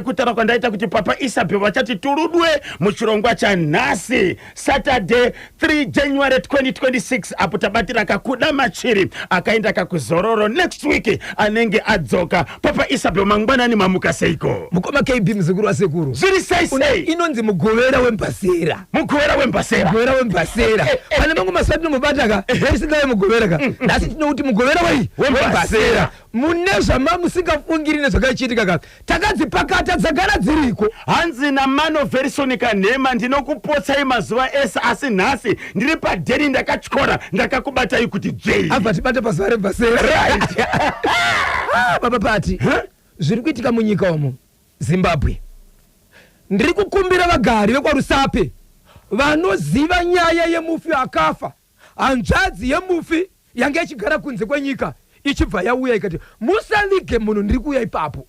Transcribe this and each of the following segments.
Kutara kwandaita kuti Papa Isabel vachati turudwe muchirongwa cha nhasi Saturday 3 January 2026 apo tabatira kakuda machiri akaenda kakuzororo next week anenge adzoka. Papa Isabel mangwanani mamuka seiko mukoma KB mzukuru wa sekuru zviri sei inonzi mugovera wembasera pane mangu masati nomubataka risingawe mugovera ka nasi tinouti mugovera wembasera mune zvamamusingafungiri nezvakachitika ka takadzipakata dzagara dziriko hanzi namano verisonika nhema ndinokupotsai mazuva ese asi nhasi ndiri padheri ndakatyora ndakakubatai kuti dzvei abva tibate pazuva rembasera right. Baba Pati zviri kuitika munyika umo Zimbabwe ndiri kukumbira vagari vekwaRusape vanoziva nyaya yemufi akafa hanzvadzi yemufi yange ichigara kunze kwenyika ichibva yauya ikati musavige munhu ndiri kuuya ipapo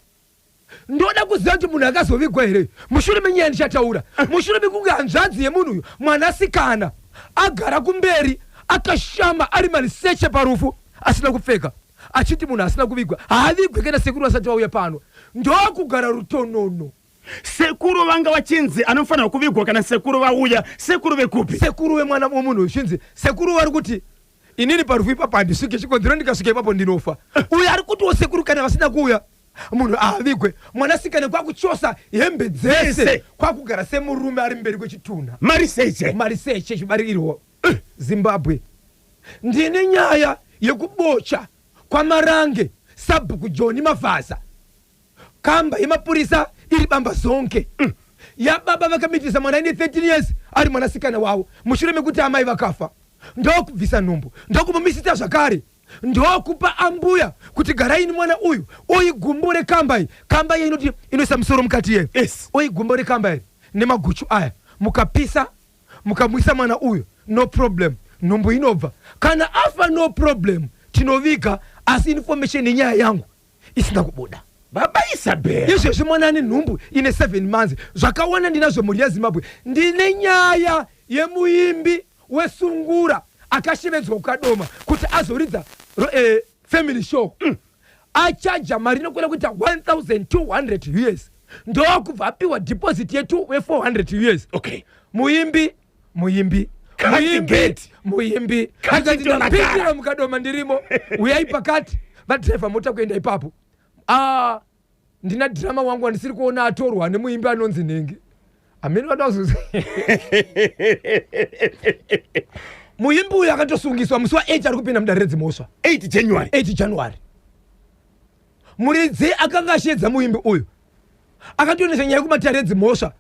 ndoda kuziva kuti munhu akazovigwa here mushure menyaya ndichataura mushure mekunge hanzvadzi yemunhu uyu mwanasikana agara kumberi akashama ari mariseche parufu asina kupfeka achiti munhu asina kuvigwa haavigwe kana sekuru vasati vauya pano ndokugara rutonono. Sekuru vanga vachinzi anofanira kuvigwa kana sekuru vauya sekuru vekupi sekuru vemwana womunhu chinzi sekuru vari kuti inini parufu ipapo handisvike chikonzero ndikasvika ipapo ndinofa uyu ari kutiwo sekuru kana vasina kuuya munhu aavigwe mwanasikana kwakuchosa hembe dzese kwakugara semurume ari mberi kwechitunha mariseche chibarirwo. Zimbabwe ndine nyaya yekubocha kwamarange sabhuku John Mavasa kamba yemapurisa iri bamba zonke yababa vakamitisa mwana ine 13 years ari mwanasikana wavo mushure mekuti amai vakafa ndokubvisa nhumbu ndokumumisita zvakare ndokupa ambuya kuti garaini mwana uyu uigumbure kamba iyi inoti inoisa musoro mukati ye uigumbure kamba iyi nemaguchu aya mukapisa mukamwisa mwana uyu no problem nhumbu inobva kana afa no problem tinoviga asi information yenyaya yangu isina kubuda. Baba Isabel izvezvi mwana ane nhumbu ine 7 months zvakawanda ndinazvo mhuri yaZimbabwe ndine nyaya yemuimbi wesungura akashevedzwa kukadoma kuti azoridza family show achaja mari inokwera kuita 1200 US ndokubva apiwa deposit yetu we400 US. Okay. muimbi akatindapindira mukadoma ndirimo uyai pakati vadhiraivha mota kuenda ipapo ndina drama wangu wandisiri kuona atorwa nemuimbi anonzi Nhengi amene wadazuza muimbi uyu akatosungiswa musi wa8 ari kupinda mudare redzimhosva 8 January muridzi akanga ashedza muimbi uyu akatonesa nyaya yekumatare edzimhosva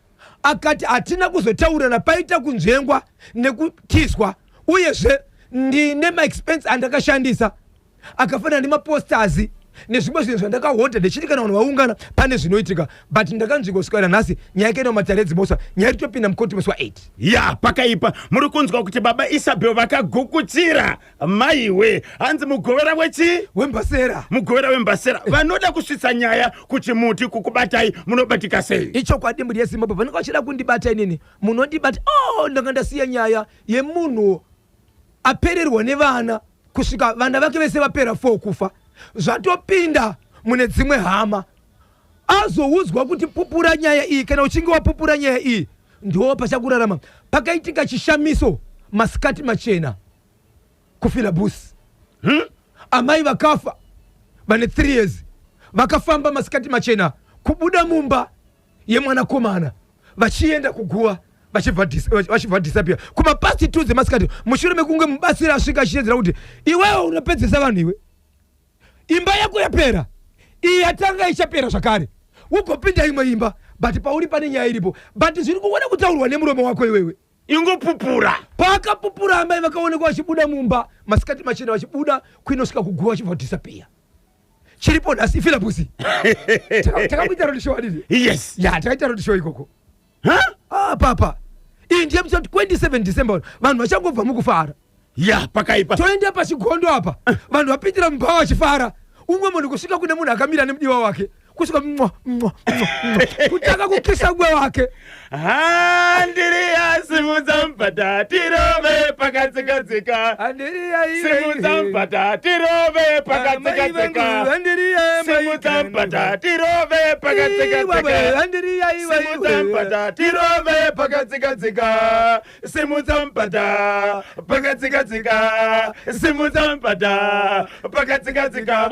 akati hatina kuzotaurana paita kunzvengwa nekutizwa uyezve ndine maexpense andakashandisa akafanana nemaposters nezvimwe zvinhu zvandakahodha ndichiti kana vanhu vaungana pane zvinoitika but ndakanzvingoswera nhasi nyaya ikaenda mumatare edzimhosva nyaya ritopinda mukoti musi wa8 ya pakaipa muri kunzwa kuti Baba Isabel vakagukuchira maiwe hanzi mugovera wembasera vanoda kusvitsa nyaya kuti muti kukubatai munobatika sei ichokwadi mhuri yeZimbabwe vanenge vachida kundibata inini munondibata ndanga ndasiya nyaya yemunhu apererwa nevana kusvika vana vake vese vapera 4 kufa zvatopinda mune dzimwe hama azoudzwa kuti pupura nyaya iyi kana uchinge wapupura nyaya iyi ndo pachakurarama. Pakaitika chishamiso masikati machena kuFilabus amai vakafa vane 3 years vakafamba masikati machena kubuda mumba yemwanakomana vachienda kuguva vachibva disappear kumapasti 2 dzemasikati mushure mekunge mubatsiri asvika achiedzera kuti iwewe unopedzesa vanhu iwe imba yako yapera iyi yatanga ichapera zvakare ugopinda imwe imba but pauri pane nyaya iripo but zviri kuona kutaurwa nemuromo wako iwewe ingopupura pakapupura amai vakaonekwa vachibuda mumba masikati machena vachibuda kuinosvika kuguva vachibva disappear chiripo nhasi Filabusi takakuita road show adini yes takaita road show ikoko papa iyi ndiye musi 27 December vanhu vachangobva mukufara pakaipa toenda pachigondo apa vanhu vapindira mumba vachifara umwe munhu kusvika kune munhu akamira nemudiwa wake kusvika kutanga kukisa mwe wake Andiriya simudza mpata tirove pakatsika-tsika. Simudza mpata tirove pakatsika-tsika. Simudza mpata tirove pakatsika-tsika. Simudza mpata tirove pakatsika-tsika. Simudza mpata pakatsika-tsika. Simudza mpata pakatsika-tsika.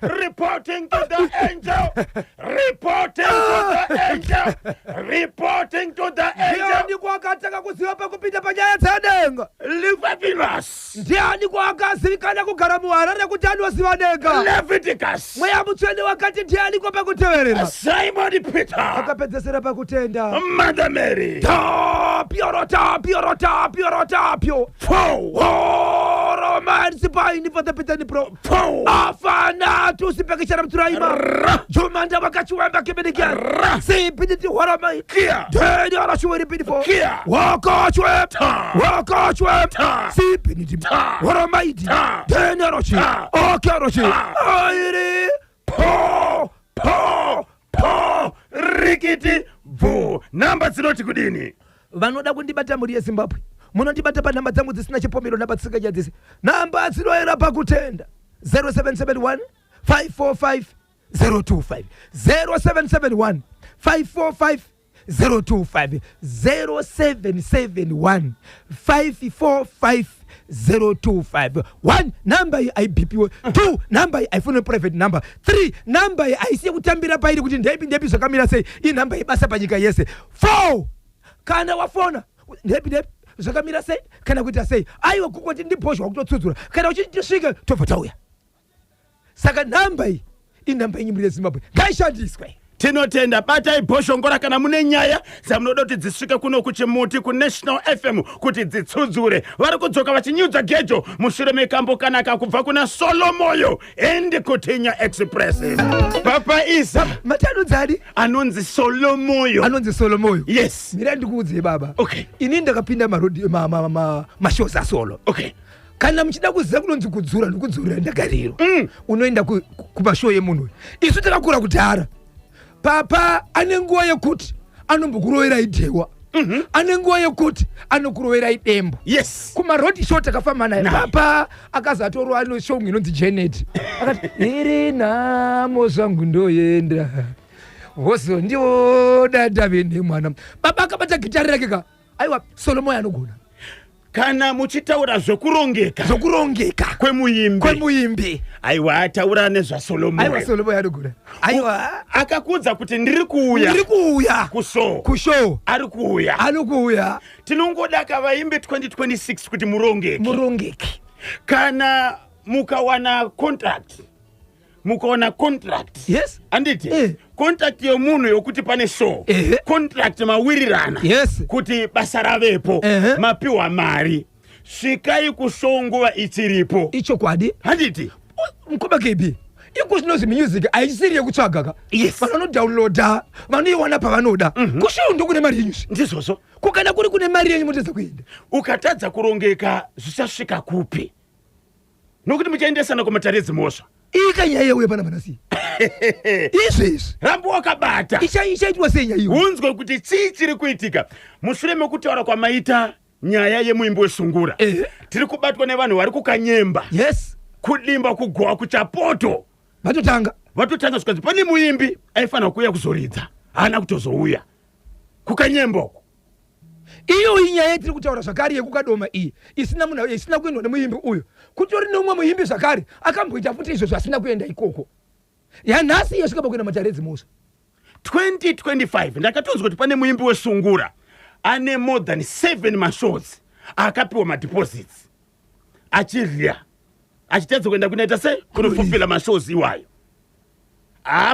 Reporting to the angel. Reporting to the angel. Reporting to the angel. Ndiani kwakataka kuziva pakupinda panyaya dzadenga. Leviticus. Ndiani kwakazivikana kugara muharare kuti anoziva denga. Leviticus. Mweya mutsvene wakati ndiani kwa pakuteverera. Simon Peter. Akapedzesera pakutenda. Mother Mary. Tapio. Romans paini patapitani pro. Afana tusipekishara mturaima. Jumanda wakachuwemba kibinikia. Sipiditi waramai. Deni arashuweri pinifo. Wakachwem. Sipiditi waramaidi. Deni arashi. Arashi. Airi. Rikiti vu. Namba zinoti kudini. Vanoda kundibata muri yeZimbabwe. Munondibata pa namba dzangu dzisina chipomero namba tsika dzisi. Namba dzinoera pakutenda. 0771 545 025 0771 545 025 0771 545 025 1 number IBPO 2 number iPhone private number 3 number aisiye kutambira pairi kuti ndepi zvakamira sei I number ibasa panyika yese 4 kana wafona ndepi zvakamira sei kana kuita sei aiwa kukoti ndibhozhwa kutotsudzura kana uchisvika tobva tauya saka namba iyi inamba yenyu muri yeZimbabwe ngaishandiswe. Tinotenda batai bhoshongora kana mune nyaya dzamunoda kuti dzisvike kuno kuchimuti kuNational FM kuti dzitsudzure. Vari kudzoka vachinyudza gejo mushure mekambo kanaka kubva kuna Solomoyo and Kutinya Express. Papa Isa Matanonzadi anonzi Solomoyo. Anonzi Solomoyo. Yes. Mira ndikuudze baba. Okay. Ini ndakapinda mashows asolo. Okay. Kana muchida kuziva kunonzi kudzura ndikudzurira ndagariro. Unoenda kumashow yemunhu. Isu takakura kudhara. Papa ane nguva yekuti anombokurovera idewa. Ane nguva yekuti anokurovera idembo. Yes. Kuma road show takafamba naye. Papa akazatorwa ano show inonzi Janet. Akati iri namo zvangu ndoenda. Hoso ndiwo dada vene mwana. Baba akabata gitari rake ka. Aiwa Solomoyo anogona. Kana muchitaura zvokurongeka kwemuimbi aiwa ataura nezvaSolomoyo. Aiwa Solomoyo anogona. Aiwa akakudza kuti ndiri kuuya kushow ari kuuya. Tinongoda kavaimbe 2026 kuti murongeke. Kana mukawana contract yes anditi contract yemunhu yokuti pane show contract mawirirana kuti basa ravepo mapiwa mari svikai kushow nguva ichiripo icho kwadi handiti mkoba KB iko zvinozi music aisiri yekutsvaga ka vanodownloada vanoiwana pavanoda kushow ndokune mari yenyu ndizvozvo kukana kuri kune mari yenyu mutedza kuenda ukatadza kurongeka zvichasvika kupi nokuti muchaendesana kumatare dzimosva ikanyaya yauya pana manasi izvezvi rambo wakabata ichaitwa sei nyaya iyo unzwe kuti chii chiri kuitika mushure mekutaura kwamaita nyaya yemuimbi wesungura tiri kubatwa nevanhu vari kukanyemba kudimba kugowa kuchapoto vatotanga zvikanzi pane muimbi aifanira kuuya kuzoridza haana kutozouya kukanyembako. Iyo inyaya tiri kutaura zvakare yekukadoma iyi isina munhu isina kuendwa nemuimbi uyu kutori nomwe muimbi zvakare akamboita futi izvo zvisina kuenda ikoko yanhasi yasvika pakuenda matare dzimosva 2025 ndakatonzwa kuti pane muimbi wesungura ane more than 7 mashows akapiwa madeposits achirya achitedza kuenda kunaita sei kunofufila mashows iwayo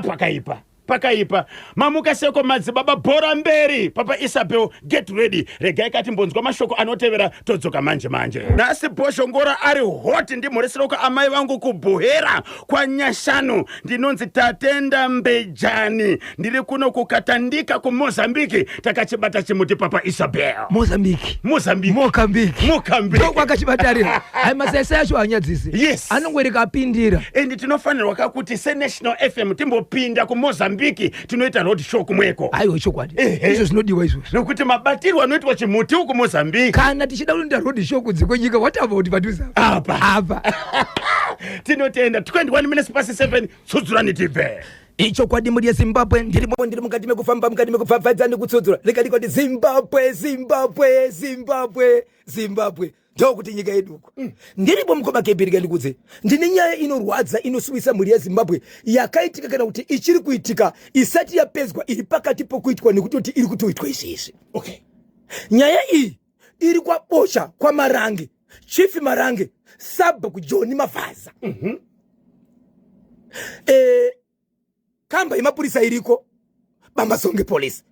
pakaipa pakaipa. Mamuka seko madzibaba bhora mberi. Papa Isabel, get ready. Regai kati mbonzwa mashoko anotevera todzoka manje. Nasi Boshongora ari hot ndi mhoresero amai vangu kubhuhera kwa Nyashanu. Ndinonzi Tatenda Mbejani. Ndiri kuno kukatandika ku Mozambique. Takachibata chimuti Papa Isabel. Mozambique. Mokambiki. Ndoko akachibatarira. Hai masese yacho anyadzisi. Yes. Anongwereka apindira. Endi tinofanirwa kakuti se National FM timbopinda ku Mozambique tinoita road show kumweko. Aiwa chokwadi. Izvo zvinodiwa izvo. Nokuti mabatirwa anoitwa chimuti ku Mozambique. Kana tichida kuenda road show kudziko nyika what about paduza? Apa. Tinotenda 21 minutes past 7 Tsudzurani TV. Icho kwadi muri Zimbabwe ndiri mukati mekufamba mukati mekupfapfadza nekutsudzura rekadi kwadi Zimbabwe ndokuti nyika yedu ndiripo mukoma kebhirika ndikudze ndine nyaya inorwadza inosuvisa mhuri yeZimbabwe yakaitika kana kuti ichiri kuitika isati yapedzwa iri pakati pokuitwa nekutoti iri kutoitwa izvezvi. Okay. Nyaya iyi iri kwabosha kwaMarange, Chief Marange, Sub kuJohn Mavaza. Kamba yemapurisa iriko Bambasonge Police.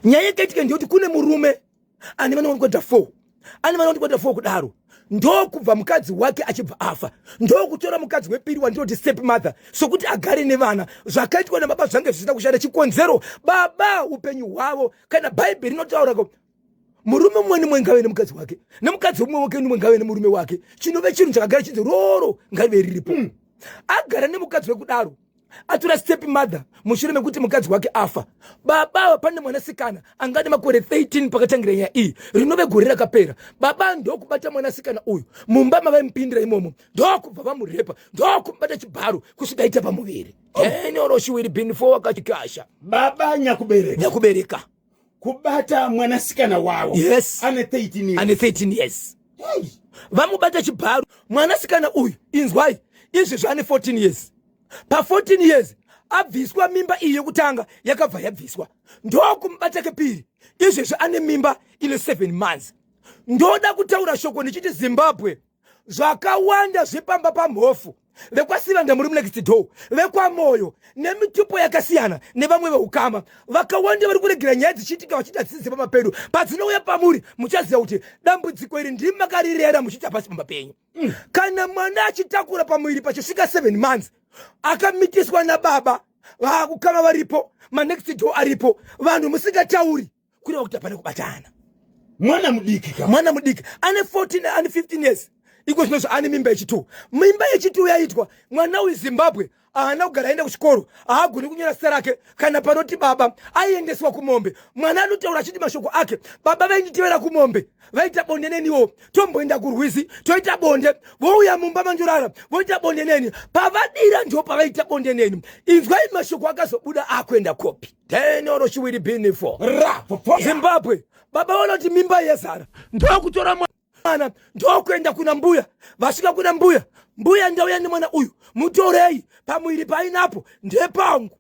Nyaya yakaitika ndiyoti kune murume ane vana vanoti 4 kudaro ndokubva mukadzi wake achibva afa ndokutora mukadzi wepiri wandinoti step mother sokuti agare nevana zvakaitwa nababa zvange zvisina kushanda chikonzero baba upenyu hwavo kana bhaibheri rinotaura ko murume mumwe nemumwe ngave nemukadzi wake nemukadzi mumwe wake nemumwe ngave nemurume wake chinove chinhu chakagara chinzi roro ngave riripo. Agara nemukadzi wekudaro atora step mother mushure mekuti mukadzi wake afa baba pane mwanasikana angane makore 13 pakatangira nyaya iyi rinove gore rakapera baba ndokubata mwanasikana uyu mumba mavaimupindira imomo ndokubva vamurepa ndokumubata chibharo kusvika aita pamuviri oroshiviri bini 4 akachikasha Baba nyakubereka kubata mwanasikana wavo. Yes. Ane 13 years. Vamubata chibharo mwanasikana uyu inzwai izvezvi ane 14 years. Pa 14 years abviswa mimba iyi yekutanga yakabva yabviswa ndokumubata kepiri izvezvi ane mimba ine 7 months. Ndoda kutaura shoko ndichiti Zimbabwe zvakawanda zvepamba pamhofu vekwasivanda muri next door vekwamoyo nemitupo yakasiyana nevamwe veukama vakawanda vari kuregera nyaya dzichiitika vachida dzidzi pamapedu padzinouya pamuri muchaziva kuti dambudziko iri ndimi makarirera muchiita pasi pamba penyu. Kana mwana achitakura pamuviri pachisvika 7 months akamitiswa nababa vakukama varipo manext door aripo vanhu musingatauri kureva kuti hapana kubatana. Mwana mudiki ane 14 ane 15 years iko zvinozvo ane mimba yechitu. Mimba yechitu yaitwa mwana uyu Zimbabwe haana kugara aenda kuchikoro haagoni kunyora zita rake kana panoti baba aiendeswa kumombe mwana anotaura achiti mashoko ake baba vainditivera kumombe vaita bonde neniwo tomboenda kurwizi toita bonde vouya mumba manjorara voita bonde neni pavadira ndo pavaita bonde neni inzwai mashoko akazobuda akuenda kopi tenorochiwiri bini 4 Zimbabwe baba vanoti mimba yezara ndokutora mwana ndokuenda kuna mbuya vasvika kuna mbuya ndauya nemwana uyu mutorei pamwiri painapo ndepangu.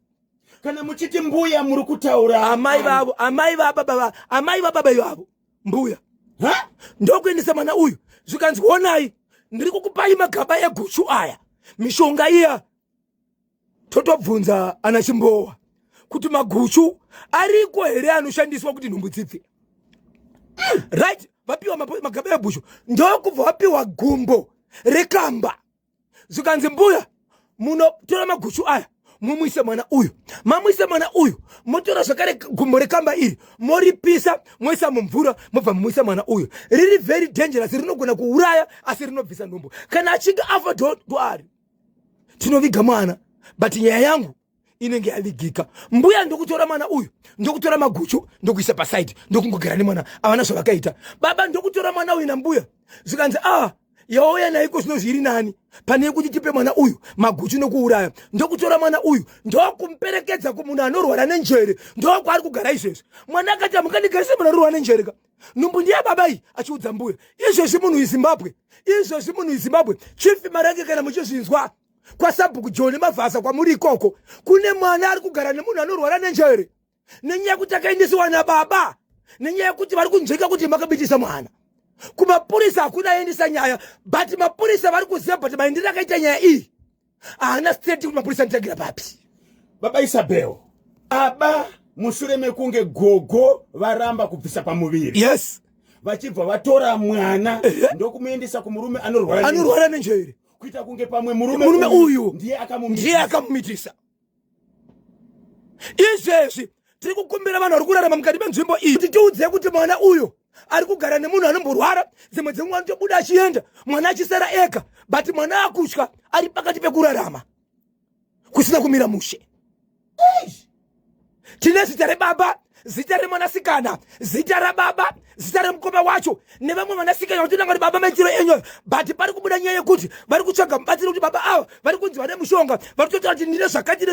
Kana muchiti mbuya muri kutaura amai vababa ivavo mbuya ndokuendesa mwana uyu zvikanzi onai ndiri kukupai magaba eguchu aya mishonga iya totobvunza ana Chimbowa kuti maguchu ariko here anoshandiswa kuti nhumbu dzipfe right. Vapiwa magaba ebushu ndokubva vapiwa gumbo rekamba zvikanzi mbuya munotora maguchu aya mumwise mwana uyu mamwise mwana uyu motora zvakare gumbo rekamba iri moripisa moisa mumvura mobva mumwisa mwana uyu riri very dangerous rinogona kuuraya asi rinobvisa nhumbu kana achinge afa doari tinoviga mwana but nyaya yangu inenge yavigika. Mbuya ndokutora mwana uyu ndokutora maguchu ndokuisa pasaidi ndokungogara nemwana avana zvavakaita baba ndokutora mwana uyu nambuya zvikanzi yauya naiko zvino zviri nani pane kuti tipe mwana uyu maguchu nokuuraya ndokutora mwana uyu ndokumuperekedza kumunhu anorwara nenjere ndokwaari kugara izvezvi mwana akati amukandigarise munhu anorwara nenjere ka nhumbu ndiya baba iyi achiudza mbuya izvezvi munhu iZimbabwe Chief Marange kana muchizvinzwa kwaSabhuku John Mavaza kwamuri ikoko kune mwana ari kugara nemunhu anorwara nenjere nenyaya yekuti akaendesiwa nababa nenyaya yekuti vari kunzvika kuti makabitisa mwana kumapurisa hakuna aendesa nyaya but mapurisa vari kuziva but maendero akaita nyaya iyi haana state kuti mapurisa nditagira papi baba Isabel aba mushure mekunge gogo varamba kubvisa pamuviri. Yes. Vachibva vatora mwana ndokumuendesa kumurume anorwara nenjere kuita kunge pamwe murume uyu ndiye akamumitisa. Izvezvi tiri kukumbira vanhu vari kurarama mukati menzvimbo iyi kuti tiudze kuti mwana uyu ari kugara nemunhu anomborwara, dzimwe dzenguva anotobuda achienda mwana achisara ega, but mwana akutya ari pakati pekurarama kusina kumira mushe. Tine zita rebaba, zita remwanasikana, zita rababa, zita remukoma wacho nevamwe vanasikana kuti nanga baba menziro enyo, but pari kubuda nyaya yekuti vari kutsvaga mubatsiri kuti baba ava vari kunzi vane mushonga, vari kutotaura kuti ndine zvakati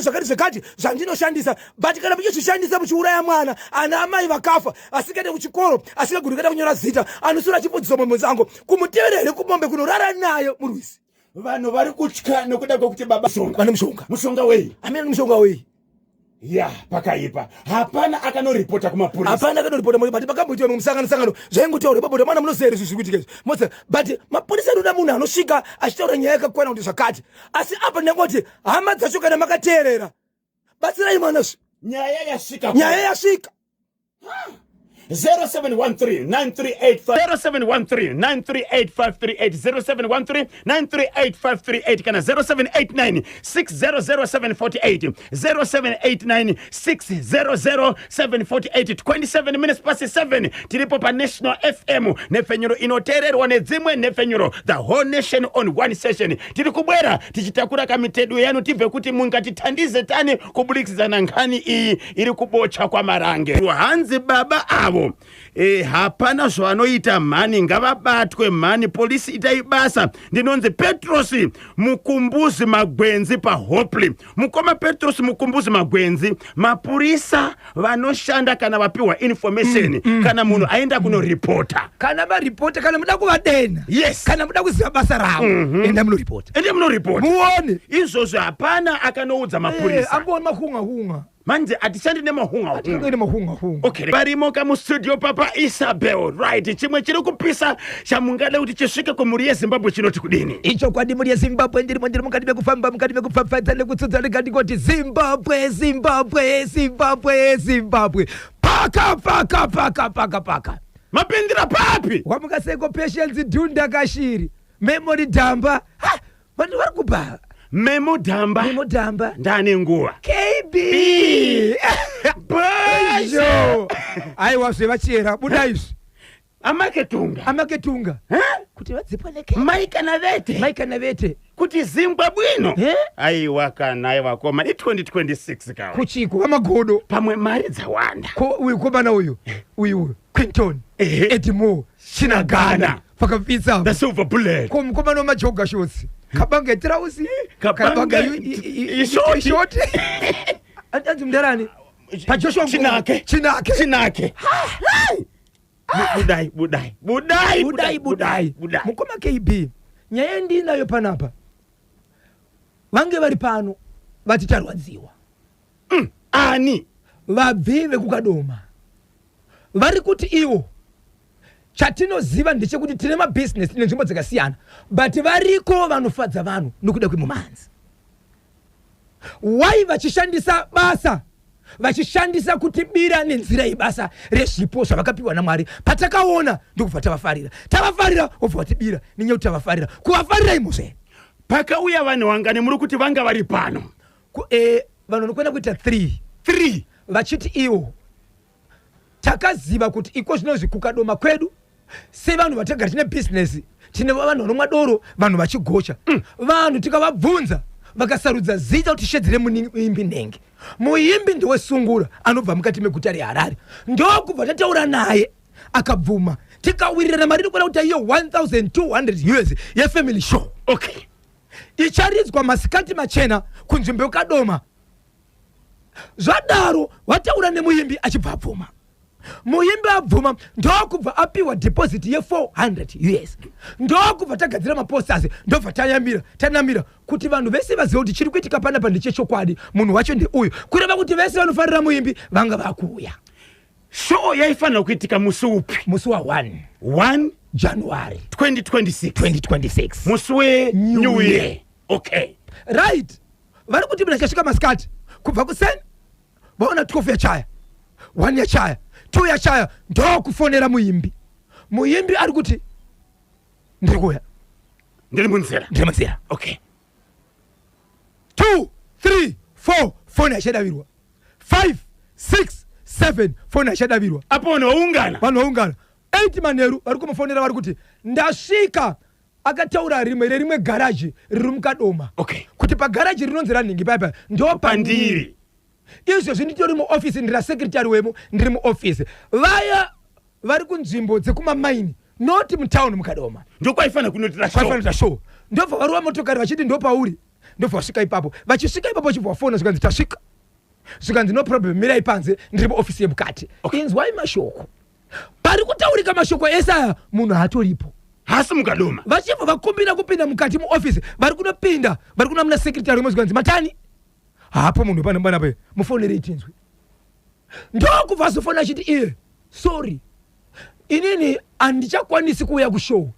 zvandinoshandisa, but kana muchizvishandisa muchiuraya mwana, ana amai vakafa, asikaende kuchikoro, asikagoni kuenda kunyora zita, anosura chifudziso mumwenzango kumuteverere kumombe kunorara naye murwisi. Vanhu vari kutya nekuda kwekuti baba vane mushonga wei? Amene mushonga wei? Ya, pakaipa. Hapana akanoripota kumapurisa. Hapana akanoripota but pakamboitwa mumusangano zvaingotaura baba mwana munozere zvizvi kuitika izvi. Motsa but mapurisa anoda munhu anosvika achitaura nyaya yakakwana kuti zvakati. Asi apa ndangoti hama dzacho kana makateerera. Batsirai mwana zvi. Nyaya yasvika. 0713-938-538 0713-938-538 kana 0789-600-748 0789-600-748 27 minutes past 7 tiripo pa National FM nefenyuro inoteererwa nedzimwe nefenyuro the whole nation on one session. Tiri kubwera tichitakura kamitedo yanu tibve kuti mungatithandize tani kubudikidza nkhani iyi iri kubocha kwa marange. Hanzi baba avo hapana zvanoita mhani, ngavabatwe mhani, polisi itai basa. Ndinonzi Petros Mukumbuzi Magwenzi paHopley. Mukoma Petros Mukumbuzi Magwenzi, mapurisa vanoshanda kana vapiwa information kana munhu aenda kunoripota. Kana varipota kana muda kuvadena. Yes. Kana muda kuziva basa ravo. Enda munoripota. Muone. Izvozvo hapana akanoudza mapurisa. Angona mahunga. Manje atishandi nemahunga. Okay. Barimo kamustudio papa Isabel. Right. Chimwe chiri kupisa chamungada kuti chisvike kumuri yeZimbabwe chinoti kudini. Icho kwadi muri yeZimbabwe ndiri mukati mekufamba mukati mekupfapfadza nekutsudza nekati kuti Zimbabwe. Paka. Mapindira papi. Wamukaseko Patience Dhunda Kashiri. Memory Dhamba. Ha! Vanhu vari kubha. Memo Dhamba. Ndane nguva. KB. Bajo. Aiwa zvevachera buda izvi. Amaketunga. Kuti vadziponeke. Maika navete. Kuti Zimbabwe ino. Aiwa koma 2026 kawa. Kuchiko amagodo. Pamwe mari dzawanda. Uyu kobana uyu. Quinton. Edmo. Chinagana. Pakapitsa. The silver bullet. Komana majoga shorts. Kabanga trousi. Kabanga short. Anzi mdarani. Pajoshwa Chinake. Budai. Mukoma KB. Nyaya ndinayo panapa. Vange vari pano vachicharwadziwa. Ani vabvive kukadoma. Vari kuti iwo chatinoziva ndechekuti tine mabusiness nenzvimbo dzakasiyana, but variko vanofadza vanhu nokuda kwemumanzi. Why vachishandisa basa? Vachishandisa kutibira nenzira yebasa rezvipo zvavakapiwa naMwari. Patakaona ndokubva tavafarira obva vatibira nenyaya kuti tavafarira. Kuvafarira imozve pakauya vanhu wangani muri kuti vanga vari pano. Vanhu vanokwenda kuita 3 vachiti iwo takaziva kuti iko zvinozvi kukadoma kwedu sevanhu vatagara tine business, tine vanhu vanomwa doro, vanhu vachigocha. Vanhu tikavabvunza vakasarudza zita kuti shedzere muimbi Nenge. Muimbi ndowesungura anobva mukati meguta reHarare. Ndokubva tataura naye akabvuma. Tikawirira mari inokwenda kuti iyo 1200 US yefamily show. Okay. Icharidzwa masikati machena kunzvimbo yokadoma. Zvadaro wataura nemuimbi achibva abvuma. Muimbi abvuma ndokubva apiwa deposit ye400 US. Ndokubva tagadzira maposters ndobva tanamira kuti vanhu vese vazive kuti chiri kuitika panapa ndechechokwadi, munhu wacho ndeuyu, kureva kuti vese vanofarira muimbi vanga vakuuya. Show yaifanira kuitika musi upi? Musi wa 1 January 2026. Musi we New Year. Okay. Right. Vari kuti mnachasvika masikati kubva kuseni vaona 12 yachaya 1 yachaya 2 yachaya ndokufonera muimbi ari kuti ndiri kuya ndiri munzira okay 2 3 4 foni yachadavirwa 5 6 7 foni yachadavirwa apo vanhu vaungana 8 manheru vari kumufonera vari kuti ndasvika akataura rimwe garaji riri mukadoma okay kuti pagaraji rinonzi ranhingi paipa ndo pandiri izvozvi nditori muofisi ndira sekretary wemo ndiri muofisi vaya vari kunzvimbo dzekumamaini noti mutown mukadoma ndokwaifanira kunotira show ndobva varuva motokari vachiti ndopauri ndobva vasvika ipapo vachisvika ipapo chibva wafona zvikanzi tasvika zvikanzi no problem mirai panze ndiri muofisi yemukati inzwai mashoko pari kutaurika mashoko ese aya munhu hatoripo hasi mukadoma vachibva vakumbira kupinda mukati muofisi vari kunopinda vari kuna muna sekretary wemo zvikanzi matani hapo munhu panambanape mufonere tinzwi ndokubva azofona achiti iye sorry inini handichakwanisi kuuya kushow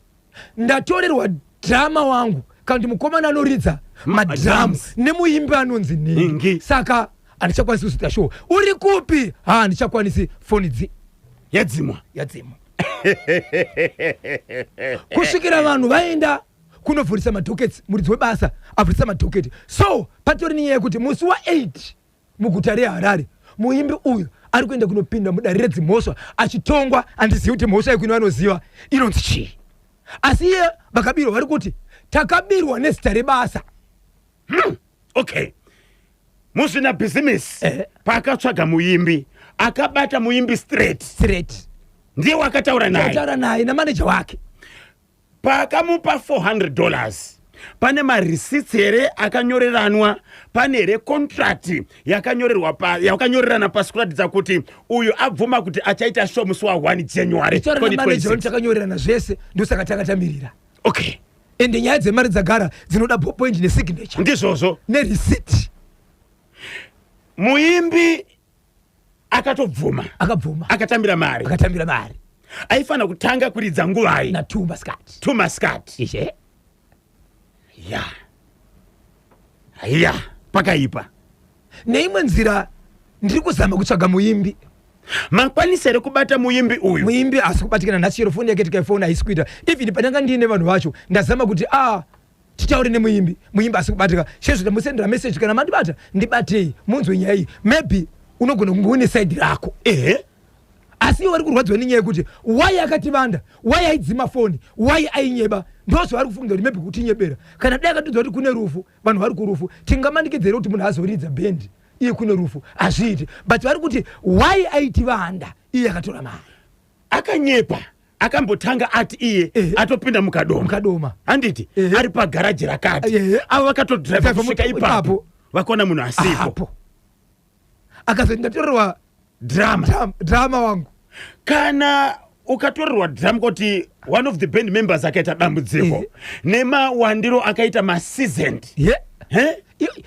ndatorerwa drama wangu kana kuti mukomana anoridza madrums nemuimbi anonzi Ningi saka handichakwanisi kuzoita show uri kupi handichakwanisi foni yadzimwa kusvikira vanhu vaenda kunovhurisa madhoketi muridzi webasa avhurisa madhoketi so patori ninyaya yekuti musi wa8 muguta reHarare muimbi uyu ari kuenda kunopinda mudare redzimhosva achitongwa handizivi kuti mhosva ikuino vanoziva inonzi chii asi iye vakabirwa vari kuti takabirwa nezita rebasa okay muzvina bhizimisi paakatsvaga muimbi akabata muimbi straight ndiye wakataura naye namaneja wake paakamupa $400 pane marisits here akanyoreranwa pane here contract yakanyorerana pasi kuratidza kuti uyu abvuma kuti achaita show musi wa1 January 2026 takanyorerana zvese ndosaka takatamirira okay ende nyaya dzemari dzagara dzinoda point nesignature ndizvozvo nereceipt muimbi akatobvuma akatambira mari aifanira kutanga kuridza nguvai na two maskati ya pakaipa neimwe nzira ndiri kuzama kutsvaga muimbi makwanisa here kubata muimbi asi kubatikana nhachero foni yake tikaifona haisi kuita even pandanga ndiine vanhu vacho ndazama kuti titaure nemuimbi asi kubatika chezvo tamusendera message kana mandibata ndibatei munzwe nyaya iyi maybe unogona kunge une side rako asi iwe vari kurwadziwa nenyaya yekuti wai akativanda wai aidzima foni wai ainyeba ndozvo vari kufunga kuti maybe kutinyebera kana dai akatidzwa kuti kune rufu vanhu vari kurufu tingamanikidzere kuti munhu azoridza bhendi iye kune rufu hazviiti but vari kuti wai aitivanda iye akatora mari akanyepa akambotanga ati iye atopinda mukadoma handiti ari pagaraji rakati avo vakatodriva kusvika ipapo vakaona munhu asipo akazoti ndatorerwa drama wangu kana ukatorerwa drama kuti one of the band members akaita dambudziko nemawandiro akaita maseasoned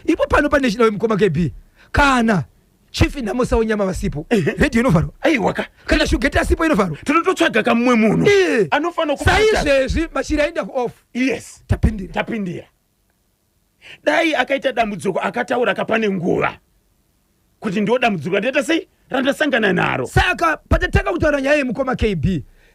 ipo pano pane chida wemukoma KB kana chief namusa wenyama vasipo radio inovharwa aiwaka kana shugeti asipo inovharwa tinototsvaga kamumwe munhu anofanira saizvezvi mashira aenda kuoff yes tapindira dai akaita dambudziko akataura kapane nguva kuti ndo dambudziko ndeta sei randasangana naro saka patatanga kutaura nyaya yemukoma KB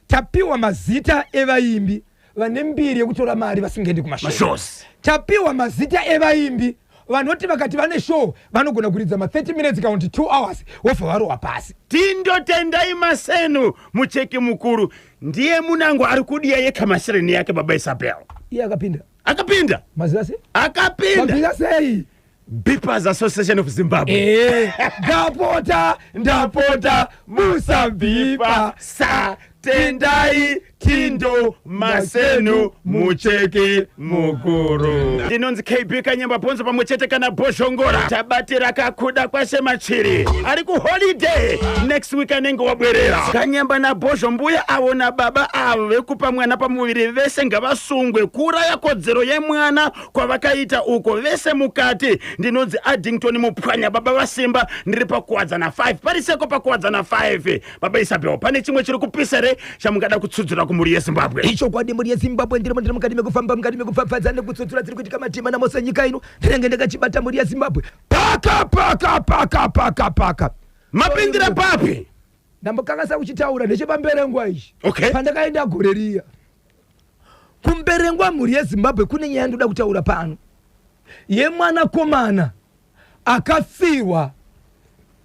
tapiwa mazita evaimbi vane mbiri yekutora mari vasingaendi kumashows tapiwa mazita evaimbi vanoti vakati vane show vanogona kuridza 30 minutes kana 2 hours wofa varowa pasi tindotendai Masenu mucheki mukuru ndiye munango ari kudiya yekamashireni yake baba Isabel iye akapinda mazira sei akapinda sei Beepers Association of Zimbabwe ndapota musabipa tendai tindo Masenu mucheki mukuru ndinonzi KB Kanyamba Ponzo pamwe chete kana Bozhongora tabatira kakuda kwashe machiri ari ku holiday next week anenge wabwerera Kanyamba na Bozho mbuya avona baba avo vekupa mwana pamuviri vese ngavasungwe kuraya kodzero yemwana kwavakaita uko vese mukati ndinonzi Addington mupwanya baba vasimba ndiri pakuwadzana 5 pariseko pakuwadzana 5 baba Isabel pane chimwe chiri kupisere chamungada kutsudzura muri yeZimbabwe icho kwadi muri yeZimbabwe ndiri mukati mekufamba nekutsotsura tiri kuitika matima namosa nyika ino ndinenge ndakachibata muri yeZimbabwe paka mapindira papi ndambokangasa kuchitaura ndechepamberengwa ichi okay pandakaenda goreriya kumberengwa muri yeZimbabwe kune nyaya ndoda kutaura pano yemwana komana akafirwa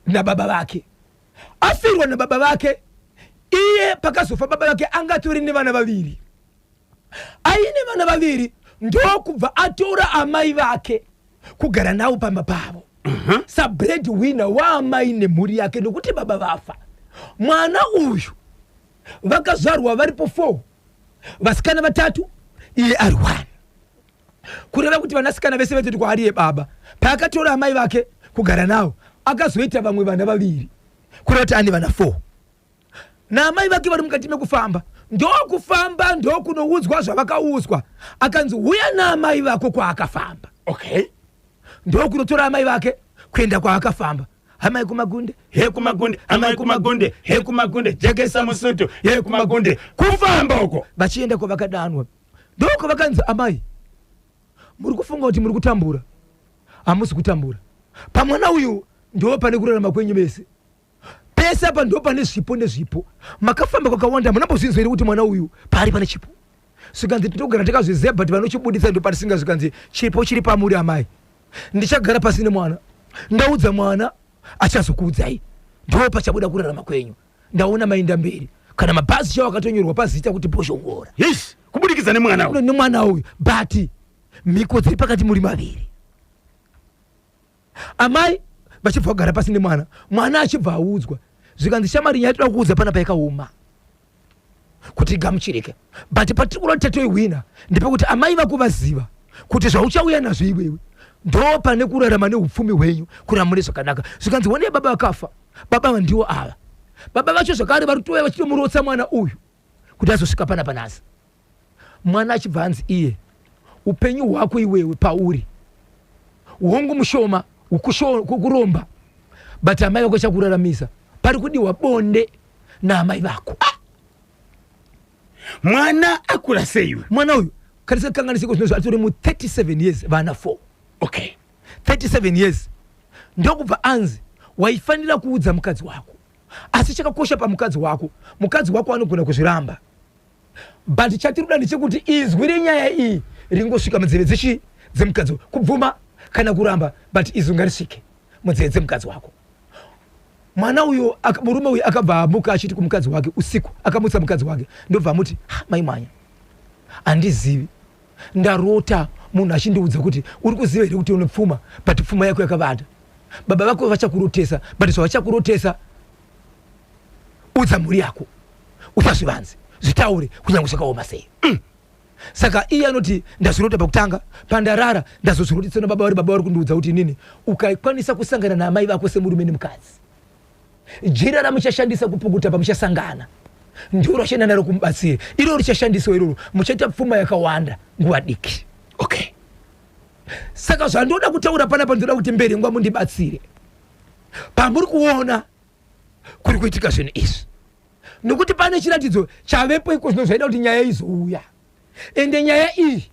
na baba vake afirwa na baba vake iye pakazofa baba vake angatori nevana vaviri aine vana vaviri ndokubva atora amai vake kugara navo pamba pavo sa breadwinner waamai nemhuri yake nokuti baba vafa mwana uyu vakazvarwa varipo 4 vasikana 3 iye ari 1 kureva kuti vanasikana vese vetoti kwaariye baba paakatora amai vake kugara navo akazoita vamwe vana vaviri kureva kuti ane vana 4 naamai vake vari mukati mekufamba ndokufamba ndokunoudzwa zvavakauzwa akanzi uya naamai vako kwaakafamba okay ndokunotora amai vake kuenda kwaakafamba amai kumagunde he kumagunde amai kumagunde he kumagunde jekesa musutu he kumagunde kufamba uko vachienda kwavakadanwa ndoko vakanzi amai muri kufunga kuti muri kutambura hamusi kutambura pamwana uyu ndo pane kurarama kwenyu mese pese apa ndo pane zvipo nezvipo makafamba kwakawanda munambozvinzwa here kuti mwana uyu pari pane chipo sikanzi titogara takazviziva but vanochibudisa ndo patisinga zvikanzi chipo chiri pamuri amai ndichagara pasi nemwana ndaudza mwana achazokuudzai ndo pachabuda kurarama kwenyu ndaona mainda mberi kana mabhazi chawo akatonyorwa pazita kuti boshongora yes kubudikidza nemwana uyu but mhiko dziri pakati muri maviri amai vachibva kugara pasi nemwana mwana achibva audzwa zvikanzi shamari nyaya toda kuudza pana paikaoma kuti gamuchireke but patiri kuona kuti tatoihwina ndepekuti amai vako vaziva kuti zvauchauya nazvo iwewe ndo pane kurarama neupfumi hwenyu kurarama mune zvakanaka zvikanzi wone baba vakafa baba ndiwo ava baba vacho zvakare vari kutoya vachitomurotsa mwana uyu kuti azosvika pana panasi mwana achibva anzi iye upenyu hwako iwewe pauri hongu mushoma kukuromba but amai vako chakuraramisa pari kudiwa bonde naamai vako mwana akura sei mwana uyu karisakanganisiko zvinozvo atori mu 37 years vana 4 okay 37 years ndokubva anzi waifanira kuudza mukadzi wako asi chakakosha pamukadzi wako anogona kuzviramba but chatiruda ndechekuti izwi renyaya iyi ringosvika munzeve dzemukadzi kubvuma kana kuramba but izwi ngarisvike munzeve dzemukadzi wako mwana uyu murume uyu akabva amuka achiti kumukadzi wake usiku akamutsa mukadzi wake ndobva amuti mai mwanya handizivi ndarota munhu achindiudza kuti uri kuziva here kuti une pfuma but pfuma yako yakavanda baba vako vachakurotesa but zvavachakurotesa udza mhuri yako usazvivanze zvitaure kunyange zvakaoma sei saka iye anoti ndazvirota pakutanga pandarara ndazozvirotesa nababa vari kundiudza kuti nini ukaikwanisa kusangana naamai vako semurume nemukadzi jira ramuchashandisa kupukuta pamuchasangana ndiro rachenda naro kumubatsire iroro richashandiswa iroro muchaita pfuma yakawanda nguva diki okay saka zvandoda kutaura panapa ndoda kuti mberi nguva mundibatsire pamuri kuona kuri kuitika zvinhu izvi nokuti pane chiratidzo chavepo iko zvino zvaida kuti nyaya izouya ende nyaya iyi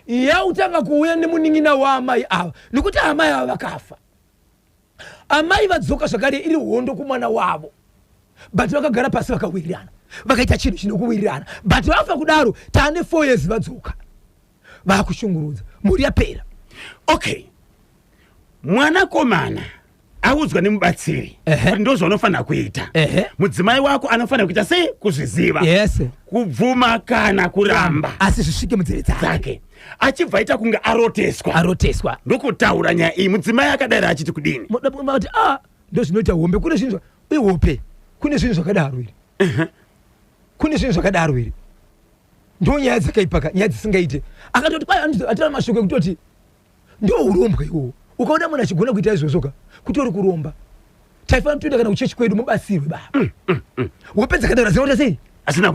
yautanga kuuya nemunin'ina waamai ava nokuti amai ava vakafa amai vadzoka zvakare iri hondo kumwana wavo but vakagara pasi vakawirirana vakaita chinhu chinokuwirirana but vafa kudaro taane 4 years vadzoka vakushungurudza mhuri yapera okay mwanakomana audzwa nemubatsiri kuti ndo zvaunofanira kuita mudzimai wako anofanira kuita sei kuzviziva yes kubvuma kana kuramba asi zvisvike munzeve dzake achibva aita kunge aroteswa ndokutaura nyaya iyi mudzimai akadai achiti kudini kuti ndo zvinoita hombe kune zvinhu ihope kune zvinhu zvakadaro iri kune zvinhu zvakadaro iri ndo nyaya dzakaipaka nyaya dzisingaite akatoti kwai atira mashoko ekutoti ndo urombwa iwowo ukaona munhu achigona kuita izvozvoka kuti uri kuromba taifanira toenda kana kuchechi kwedu mubatsirwe baba hope dzakadaro dzinoita sei hazina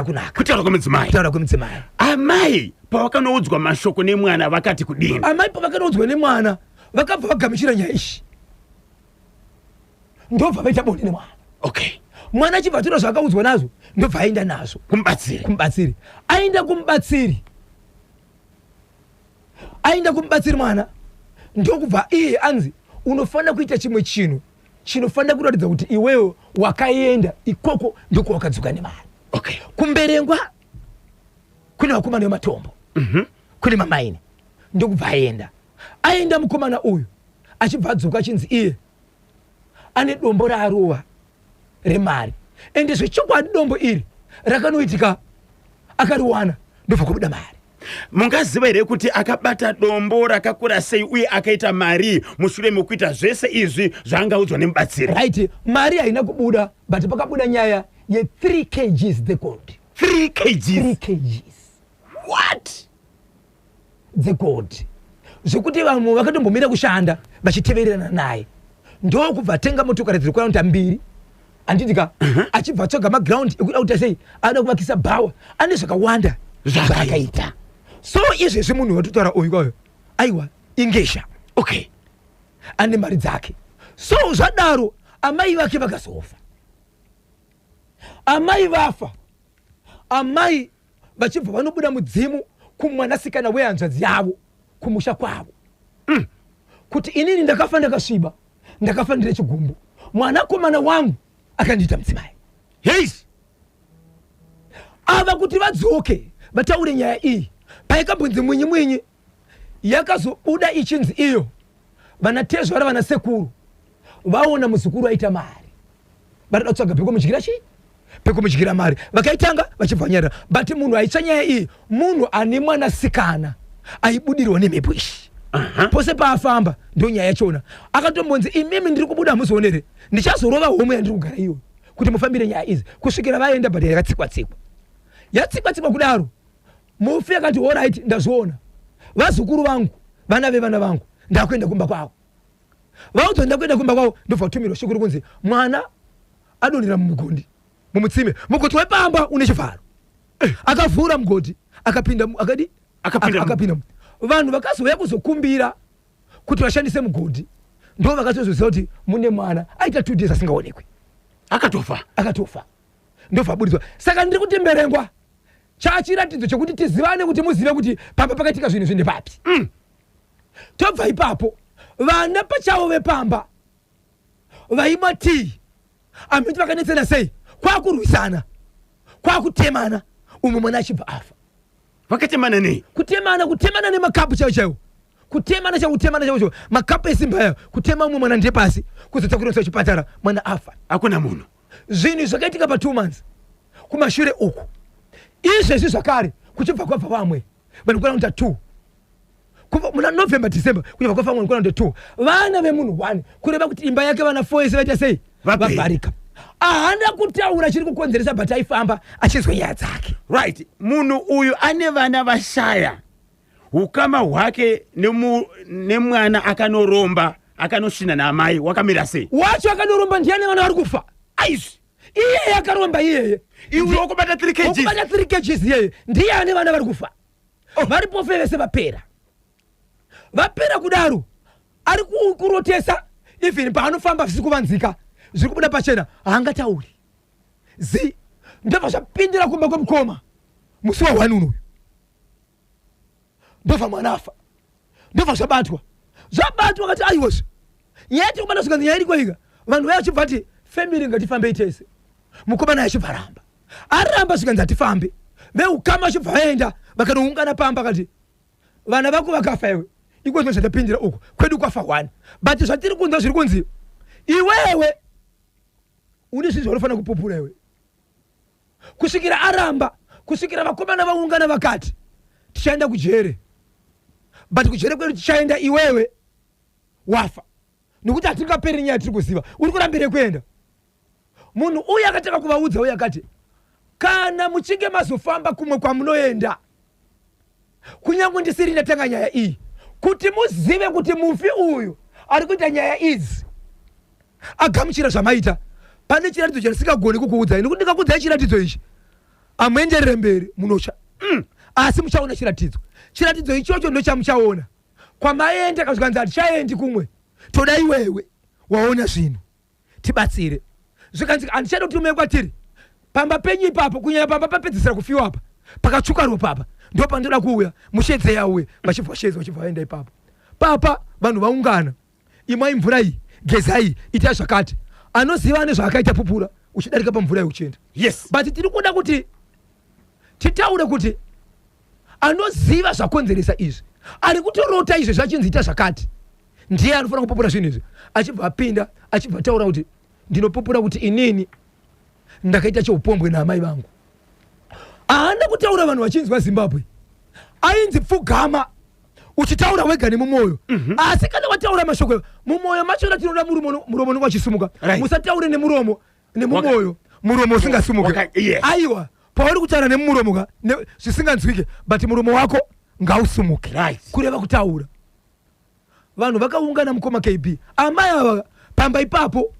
kunaka kutaura kwemudzimai amai pavakanoudzwa mashoko nemwana vakati kudini amai pavakanoudzwa nemwana vakabva vagamuchira nyaya ishi ndobva vaita bonde nemwana okay mwana chibva zvakaudzwa nazvo ndobva aenda nazvo kumbatsiri aenda kumbatsiri mwana ndokubva iye anzi unofanira kuita chimwe chinhu chinofanira kuratidza kuti iwewe wakaenda ikoko ndiko wakadzoka nemari. Kumberengwa kune vakomana vematombo kune mamaine ndokubva aenda mukomana uyu achibva adzoka achinzi iye ane dombo raarova remari ende zvechokwadi dombo iri rakanoitika akariwana ndobva kubuda mari. Mungaziva here kuti akabata dombo rakakura sei uye akaita mari mushure mekuita zvese izvi zvaangaudzwa nemubatsiri? Right, mari haina kubuda but pakabuda nyaya ye 3 kgs the gold. 3 kgs? 3 kgs. What? The gold. Zvokuti vanhu vakatombomira kushanda vachitevererana naye ndokubva atenga motokari dziri kuita 2 anditika achibva atsoga maground ekuda kuti sei ada kuvakisa bhawa ane zvakawanda zvakaita. So izvezvi munhu watotaura uyu kwayo aiwa ingesha ane mari dzake. So zvadaro amai vake vakazofa, amai vafa, amai vachibva vanobuda mudzimu kumwanasikana wehanzvadzi yavo kumusha kwavo kuti inini ndakafa ndakasviba ndakafa ndine chigumbu mwanakomana wangu akandiita mudzimai. Ava kuti vadzoke vataure nyaya iyi paikambonzi mwinyi yakazobuda ichinzi iyo vanatezvara vanasekuru vaona muzukuru aita mari varida kutsvaga pekumidyira chii pekumidyira mari vakaitanga vachibva nyara. But munhu aitsa nyaya iyi munhu ane mwanasikana aibudirwa nemhepo ishi pose paafamba ndo nyaya yachona akatombonzi imimi ndiri kubuda muzionere ndichazorova homwe yandiri kugara iwe kuti mufambire nyaya idzi kusvikira vaenda but yatsikwa kudaro mufi akati alright ndazviona vazukuru vangu vana vevana vangu ndakuenda kumba kwavo vaudzwa ndakuenda kumba kwavo ndobva kutumirwa shukuru kunzi mwana adonhera mumugondi mumutsime mugoti wepamba une chivharo akavhura mugodi akapinda vanhu vakazouya kuzokumbira kuti vashandise mugodhi ndo vakatozoziva kuti mune mwana aita 2 days asingaonekwi akatofa ndobva aburiswa. Saka ndiri kuti Mberengwa chachiratidzo chokuti tizivane kuti muzive kuti pamba pakaitika zvinhu zvine papi. Tobva ipapo vana pachavo vepamba vaimwa tii amiti vakanetsena sei kwakurwisana kwakutemana umwe mwana achibva afa. Vakatemana nei? Kutemana nemakapu chaiwo kutemana makapu esimba yayo kutema umwe mwana ndepasi kuzotsakuronsa chipatara mwana afa. Hakuna munhu. Zvinhu zvakaitika pa 2 months kumashure uku izvezvi zvakare kuchibva kwabva vamwe vanhu kunaunda 2 kubva muna November December kuchibva kwabva vamwe kunaunda 2 vana vemunhu 1 kureva kuti imba yake vana 4 ese vaita sei vabharika. Ahana kutaura chiri kukonzeresa but aifamba achizwa nyaya dzake. Right, munhu uyu ane vana vashaya ukama hwake nemwana akanoromba akanosvina naamai wakamira sei? Wacho akanoromba ndiani vana vari kufa aizvi iye akaromba iyeye iwe wakubata 3 kgs wakubata 3 kgs iyeye ndiye ane vana vari kufa varipofe vese vapera kudaro ari kurotesa even paanofamba zvisi kuvanzika zviri kubuda pachena haangatauri ndobva zvapindira kumba kwemukoma musi wa 1 unoyu ndobva mwana afa ndobva zvabatwa kati aiwozvo nyaya kubata zvikanzi nyaya iri kweika vanhu vaya vachibva ati family ngatifambe tese mukomana achibva aramba zvikanzi hatifambe veukama achibva vaenda vakanoungana pamba kati vana vako vakafa iwe iko zvino zvatapindira uku kwedu kwafa 1 but zvatiri kunza zviri kunzi iwewe une zvinhu zvaunofana kupupura iwe kusvikira aramba kusvikira vakomana vaungana vakati tichaenda kujere but kujere kwedu tichaenda iwewe wafa nokuti hatingaperi nyaya tiri kuziva uri kurambire kuenda. Munhu uyu akataka kuvaudza uyu akati kana muchinge mazofamba kumwe kwamunoenda kunyange ndisiri ndatanga nyaya iyi kuti muzive kuti mufi uyu ari kuita nyaya idzi agamuchira zvamaita pane chiratidzo chandisingagoni kukuudzai nokuti ndikakuudzai chiratidzo ichi amuenderere mberi munocha asi muchaona chiratidzo ichocho ndo chamuchaona kwamaenda kazvikanzi hatichaendi kumwe toda iwewe waona zvinhu tibatsire zvikanzi andichada kuti ume kwatiri pamba penyu ipapo kunyanya pamba papedzisira kufiwa apa pakatsvuka ropa apa ndo pandoda kuuya mushedze yauye vachibva shedze vachibva vaenda ipapo papa vanhu vaungana imwai mvura iyi gezai itai zvakati anoziva nezvaakaita pupura uchidarika pamvura iyi uchienda yes but tiri kuda kuti titaure kuti anoziva zvakonzeresa izvi ari kutorota izvi zvachinzi ita zvakati ndiye anofanira kupupura zvinhu izvi achibva apinda achibva taura kuti ndinopupura kuti inini ndakaita cheupombwe naamai vangu haana kutaura vanhu vachinzwa Zimbabwe ainzi pfugama uchitaura wega nemumwoyo asi kana wataura mashoko mumwoyo machona tinoda muromo nowachisimuka musataure nemuromo nemumwoyo muromo usingasumuke aiwa pauri kutaura nemuromo zvisinganzwike but muromo wako ngausumuke kureva kutaura vanhu vakaungana mukoma KB amai ava pamba ipapo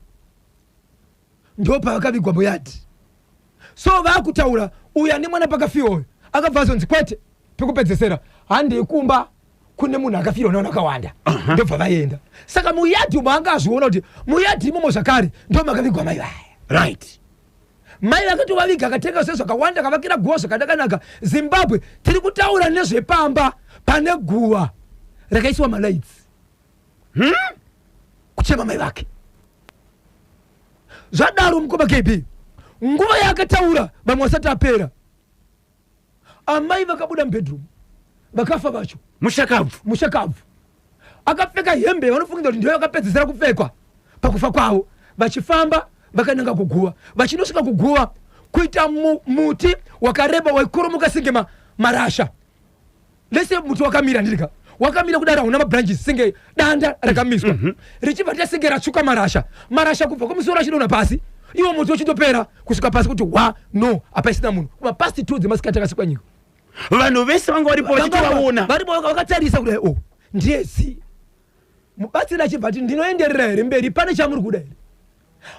ndo pavakavigwa muyadhi so vakutaura uya nemwana pakafiwa akabva azonzi kwete pekupedzesera handikumba kune munhu akafirwa navanhu akawanda ndobva vaenda saka muyadhi maanga azviona kuti muyadhi imomo zvakare ndo makavigwa mai vaya right mai vakatovaviga akatenga zvezvakawanda akavakira guva zvakadakanaka Zimbabwe tiri kutaura nezvepamba pane guva rakaisiwa malaitsi kuchema mai vake zvadaro mukoma KB nguva yaakataura vamwe vasati apera amai vakabuda mubedroom vakafa vacho mushakabvu akapfeka hembe vanofungiza kuti ndiyo yakapedzisira kupfekwa pakufa kwavo vachifamba vakananga kuguva vachinosvika kuguva kuita muti wakareba waikoromoka senge marasha lese muti wakamira ndirika wakamira kudara una mabranches senge danda rakamiswa richibva tasenge ratsvuka marasha kubva kumusoro achidona pasi iwo muti uchitopera kusvika pasi kuti no hapaisina munhu kuma past 2 dzemasikati akasikwa nyika vanhu vese vanga varipo vachitovaona varipo vakatarisa kuti ndiyezi mubatsiri achibva ati ndinoenderera here mberi pane chamuri kuda here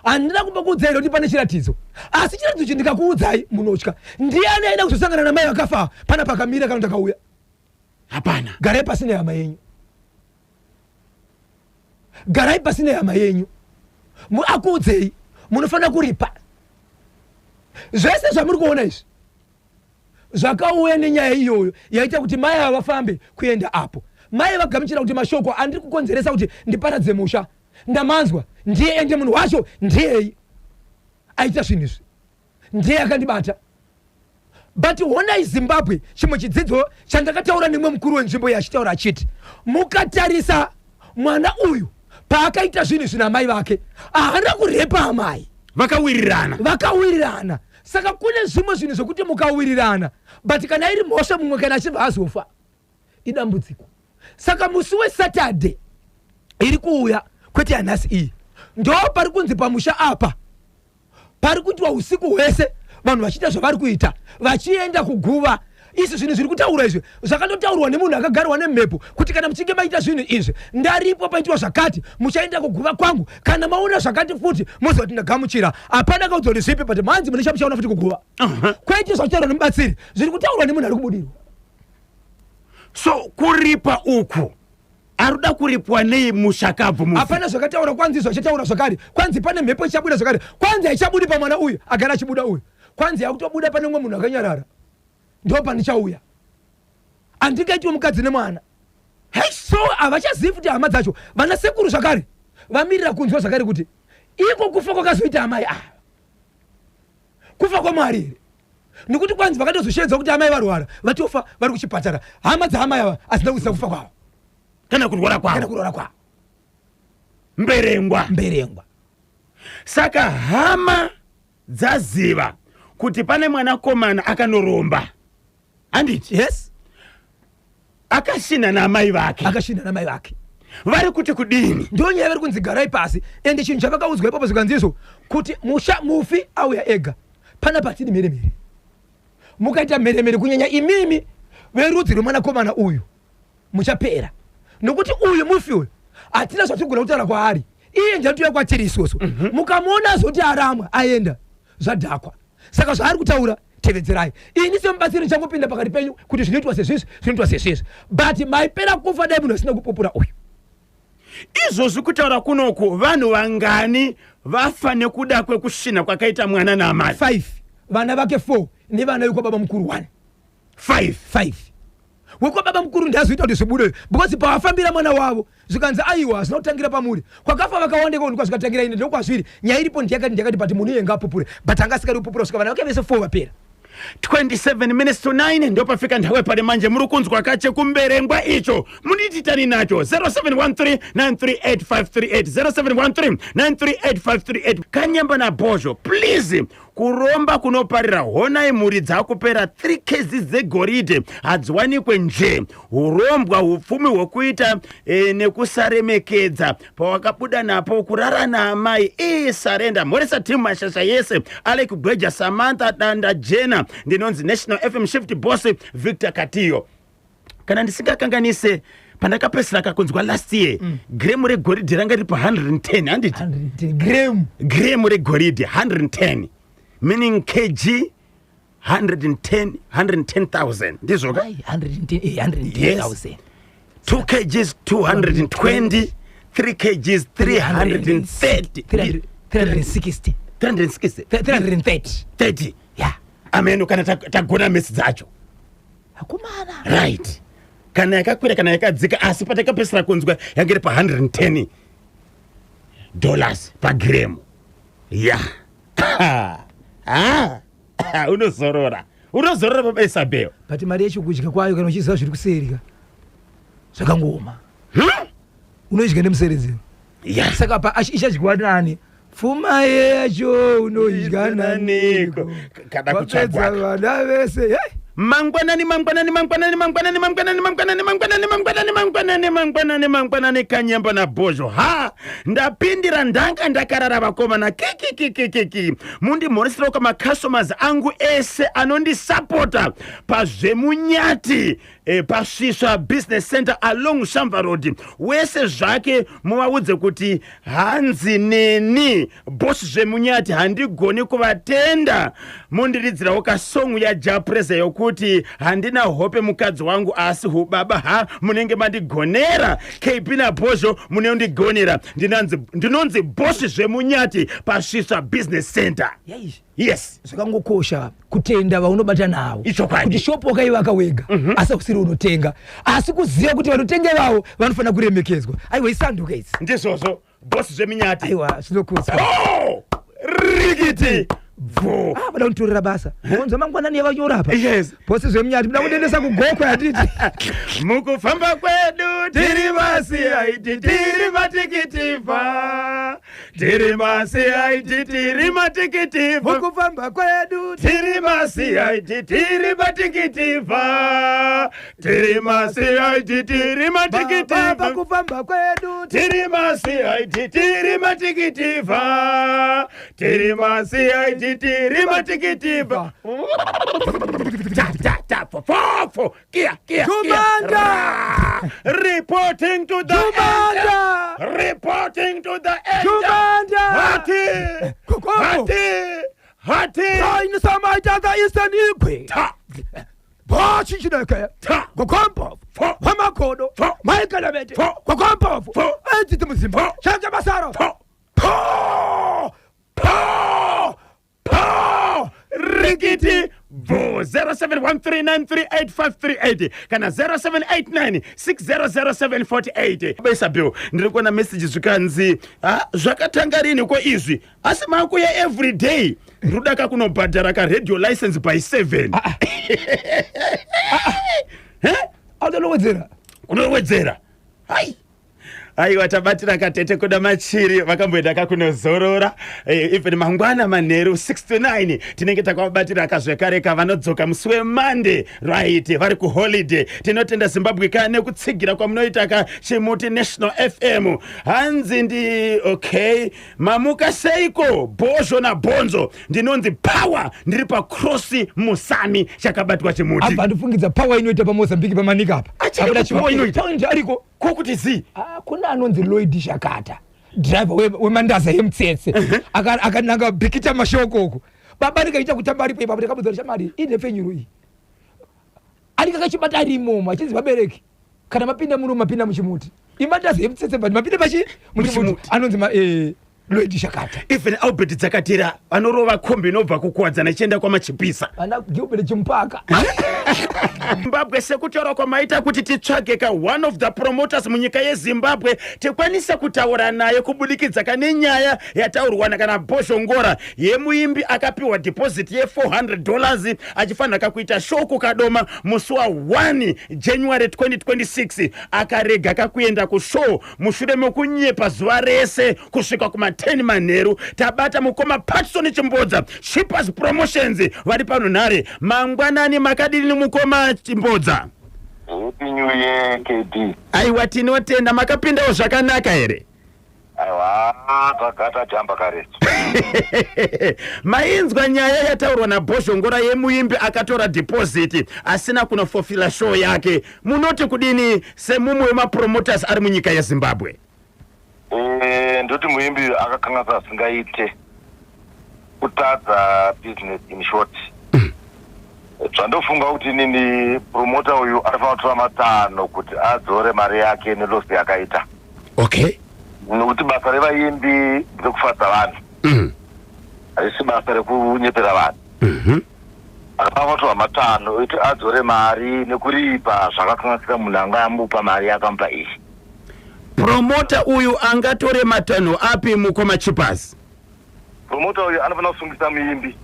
handina kumbokuudzai kuti pane chiratidzo asi chiratidzo ichi ndikakuudzai munotya ndiani aida kuzosangana namai vakafa pana pakamira kana ndakauya hapana garai pasina hama yenyu garai pasina hama yenyu akuudzei munofanira kuripa zvese zvamuri kuona izvi zvakauya nenyaya iyoyo yaita kuti mai ava vafambe kuenda apo mai vagamuchira kuti mashoko andiri kukonzeresa kuti ndiparadze musha ndamanzwa ndiye ende munhu wacho ndiyei aita zvinhu izvi ndiye akandibata but honai Zimbabwe chimwe chidzidzo chandakataura nemwe mukuru wenzvimbo yachitaura achiti mukatarisa mwana uyu paakaita zvinhu izvi namai vake haana kurepa amai vakawirirana saka kune zvimwe zvinhu zvokuti mukawirirana but kana iri mhosva mumwe kana achibva azofa idambudziko saka musi weSaturday iri kuuya kwete yanhasi iyi ndo pari kunzi pamusha apa pari kuitwa usiku hwese vanhu vachiita zvavari kuita vachienda kuguva izvi zvinhu zviri kutaura izvi zvakandotaurwa nemunhu akagarwa nemhepo kuti kana muchinge maita zvinhu izvi ndaripo paitwa zvakati muchaenda kuguva kwangu kana maona zvakati futi moziva kuti ndagamuchira hapana kaudzwa kuti zvipi but manzi mune chamuchaona futi kuguva kwete zvakutaurwa nemubatsiri zviri kutaurwa nemunhu ari kubudirwa so kuripa uku aruda kuripwa nei mushakabvu hapana zvakataura kwanzi izvo achataura zvakare kwanzi pane mhepo ichabuda zvakare kwanzi haichabudi pamwana uyu agara achibuda uyu kwanzi yakutobuda pane mumwe munhu akanyarara ndo panichauya handingaitiwo mukadzi nemwana so havachazivi futi hama dzacho vana sekuru zvakare vamirira kunzwa zvakare kuti iko kufa kwakazoita amai kufa kwamwari here nekuti kwanzi vakatozoshedza kuti amai varwara vatofa vari kuchipatara hama dzaamai ava hazina kuzisa kufa kwavo kana kurwara kwavo mberengwa saka hama dzaziva kuti pane mwanakomana akanoromba handiti yes akashinda namai vake vari kuti kudini ndonyaya vari kunzi garai pasi ende chinhu chavakaudzwa ipapo zvikanzizvo kuti musha mufi auya ega pana patiri mheremhere mukaita mheremhere kunyanya imimi verudzi rwemwanakomana uyu muchapera nokuti uyu mufi uyu hatina zvatigona kutaura kwaari iye njatuya kwatiri isusu mukamuona zoti aramwa aenda zvadhakwa saka zvaari kutaura tevedzerai ini semubatsiri ndichangopinda pakati penyu kuti zvinoitwa sezvizvi but maipera kufa dai munhu asina kupupura uyu izvozvi kutaura kunoku vanhu vangani vafa nekuda kwekushina kwakaita mwana naamai 5 vana vake 4 nevana vekwa baba mukuru 1 5 wekwa baba mukuru ndazoita kuti zvibude because pavafambira mwana wavo zvikanzi aiwa hazina kutangira pamuri kwakafa vakawandeka kuti kwazvikatangira ine ndokwazviri nyaya iripo ndiyakati pati munhu iyenge apupure but angasikari kupupura kusvika vana vake vese 4 vapera 27 minutes to 9 ndopafika nthawe pali manje muri kunzwa kache kumberengwa icho munititani nacho 0713938538 0713938538 kanyamba na bozho please kuromba kunoparira honai mhuri dzakupera 3 kg dzegoridhe hadziwanikwe nje urombwa upfumi hwekuita nekusaremekedza pawakabuda napo kurara naamai sarenda mhoresa timu mashasha yese Alec Gweja Samantha Danda Jena ndinonzi National FM Shift Boss Victor Katiyo kana ndisingakanganise pandakapesera kakunzwa last year gremu regoridhe ranga riri pa 110 handiti gremu regoridhe 110 meaning kg 110,000 ndizoka 110,000 2 kgs 220 3 kgs 330 360 yeah ameno kana tagona mesi dzacho akumana right kana yakakwira kana yakadzika asi patakapesera kunzwa yangiri pa $110 pagremu yeah unozorora pabaisa beo but mari yechikudya kwayo kana uchiziva zviri kuserika zvakangoma unoidya nemuseredzero yeah saka pa ichadyiwa nani pfuma yacho unoidya naniko kada kutsvagwa vana vese mangwanani kanyamba na bozho ndapindira ndanga ndakarara vakomana kiki mundimhoresera kwa macustomers angu ese anondisapota pazvemunyati pasvisva business center along Shamva Road wese zvake muvaudze kuti hanzi neni bosi zvemunyati handigoni kuvatenda mundiridzirawo kasongu yajapreza yokuti handina hope mukadzi wangu asi hubaba munenge mandigonera KP na bozho munondigonera ndinonzi bosi zvemunyati pasvisva business center yes zvakangokosha kutenda vaunobata nawo ichokwadi kuti shopu wakaiwaka wega asi kusiri unotenga asi kuziva kuti vanotenga vavo vanofana kuremekedzwa aiwa isanduka idzi ndizvozvo bosi zvemunyati aiwa zvinokutsa rikiti vada kunitorera basa onzwa mangwanani yavanyora apa yes bosi zvemunyati muda kundendesa kugokwa yatiti mukufamba kwedu tiri masiaiti tiri matikitiva tiri masiaiti tiri matikitiva mukufamba kwedu tiri masiaiti tiri matikitiva tiri masiaiti tiri matikitiva kufamba kwedu tiri masiaiti tiri matikitiva tiri masiaiti tiri matikitiva fofo kia Jumanda reporting to the Jumanda reporting to the Jumanda hati in some the eastern igwe Bochi chineke Kokompo Hamakodo Maikalabete Kokompo Enti muzimba Chanja basaro Rigiti vo 0713938538 kana 0789600748 besa bill ndiri kuona message zvikanzi zvakatanga rini ko izvi asi makuya every day rudaka kunobhadhara ka radio license by 7 unowedzera aiwa tabatira katete kuda machiri vakamboenda kakunozorora even mangwana manheru 6 to 9 tinenge takabatira kazvekare kavanodzoka musi weMonday right vari kuholiday tinotenda Zimbabwe kane kutsigira kwamunoita ka chimuti National FM hanzi ndi okay mamuka seiko bozho na bonzo ndinonzi power ndiri pa cross musami chakabatwa chimuti apa ndifungidza power inoita pa Mozambique pamanika apa apana chipower inoita ariko kokuti zi kuna anonzi Lloyd Shakata driver wemandaza yemutsetse akananga bhikita mashoko uko baba rikaita kutamba aripo ipapo takabudzira shamari ine fenyuro iyi alika kachibata arimo achinzi vabereki kana mapinda muno mapinda muchimuti imandaza yemutsetse bani mapinda pachi muchimuti anonzi Lloyd Shakata. Even Albert Dzakatira anorova kombi inobva kukuwadzana ichienda kwamachipisa. Ana Gilbert Chimpaka. Zimbabwe sekutaura kwamaita kuti titsvage one of the promoters munyika yeZimbabwe tikwanisa kutaura naye kubudikidza kane nyaya yataurwa kana Bozhongora yemuimbi akapiwa deposit $400 achifanira kuita show kukadoma musi wa 1 January 2026 akarega kakuenda kushow mushure mekunyepa zuva rese kusvika kuma 10 manheru. Tabata mukoma Patson Chimbodza Shippers Promotions vari pano nhare. Mangwanani makadini mukoma Chimbodza? Happy New Year, KD. Aiwa tinotenda makapindawo zvakanaka here? Aiwa, takata jamba karetu. Mainzwa nyaya yataurwa naBozhongora yemuimbi akatora deposit asina kunofofila show yake. Munoti kudini semumwe wemapromoters ari munyika yeZimbabwe? Ndoti muimbi akakanganisa singaite kutadza business in short. Zvandofunga kuti nini promoter uyu anofanira kutora matanho kuti adzore mari yake nelosi yakaita. Okay. Nokuti basa revaimbi ndekufadza vanhu. Haisi basa rekunyepera vanhu. Anofanira kutora matanho kuti adzore mari nekuripa zvakakanganisika munhu anga amupa mari yakamupa iyi. Promoter uyu angatore matanho api mukoma Shippers? Promoter uyu anofanira kusungisa muimbi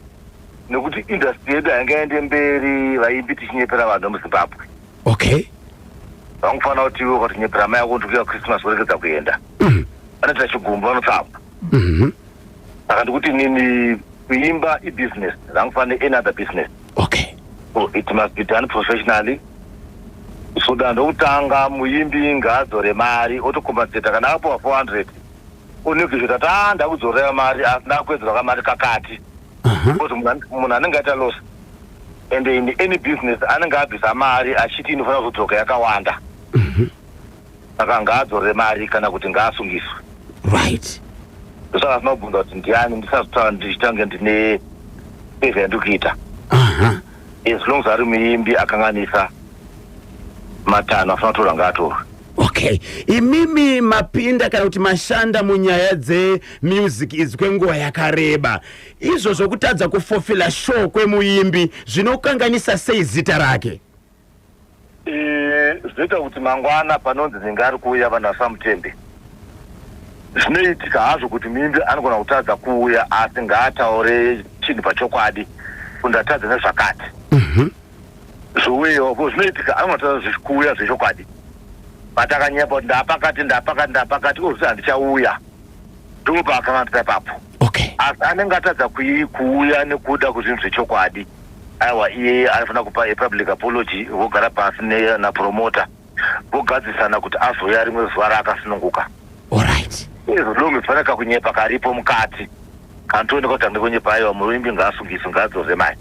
nekuti industry yedu haingaende mberi vaimbi tichinyepera vanhu muZimbabwe. Okay. Vangofanira kuti iwe ukatinyepera mai yako ndikuya Christmas uregedza kuenda. Vanoita chigumbu vanotsamwa. Saka ndikuti nini kuimba ibusiness, vangofanira another business. Okay. So it must be done professionally. So dando utanga muimbi ngaadzore mari otokompenseta kana apuwa 400 unigizvita tanda kudzorera mari asina kuwedzera mari kakati. Because munhu anenge aita loss and in any business anenge abvisa mari achiti inofanira kudzoka yakawanda. Saka ngaadzore mari kana kuti ngaasungiswe. Right. Saka tinobvunza kuti ndiani ndisazotaura ndichitange ndine pezva yandikuita. As long as ari muimbi akanganisa matanho afanira kutora ngaatorwe. Okay. Imimi mapinda kana kuti mashanda munyaya dzemusic idzi kwenguva yakareba. Izvo zvokutadza kufofila show kwemuimbi zvinokanganisa sei zita rake? Zvinoita kuti mangwana panonzi ndinge ari kuuya vanhu vasamutembe. Zvinoitika hazvo kuti muimbi anogona kutadza kuuya asi ngaataure chinhu pachokwadi kuti ndatadza nezvakati. Zvowewo zvinoitika anogona kuuya zvechokwadi. Patakanyepa kuti ndapakati uzi handichauya. Ndopa akanganisa ipapo. Okay. Asi anenge atadza kuuya nekuda kuzvinhu zvechokwadi. Aiwa iye anofanira kupa public apology vogara pasi napromoter vogadzisana kuti azoya rimwe zuva raakasununguka. Alright. Izolonge fanaka kunyepa karipo mukati kantooneka kuti andikunyepa aiwa muimbi ngaasungiswe ngaadzore mari.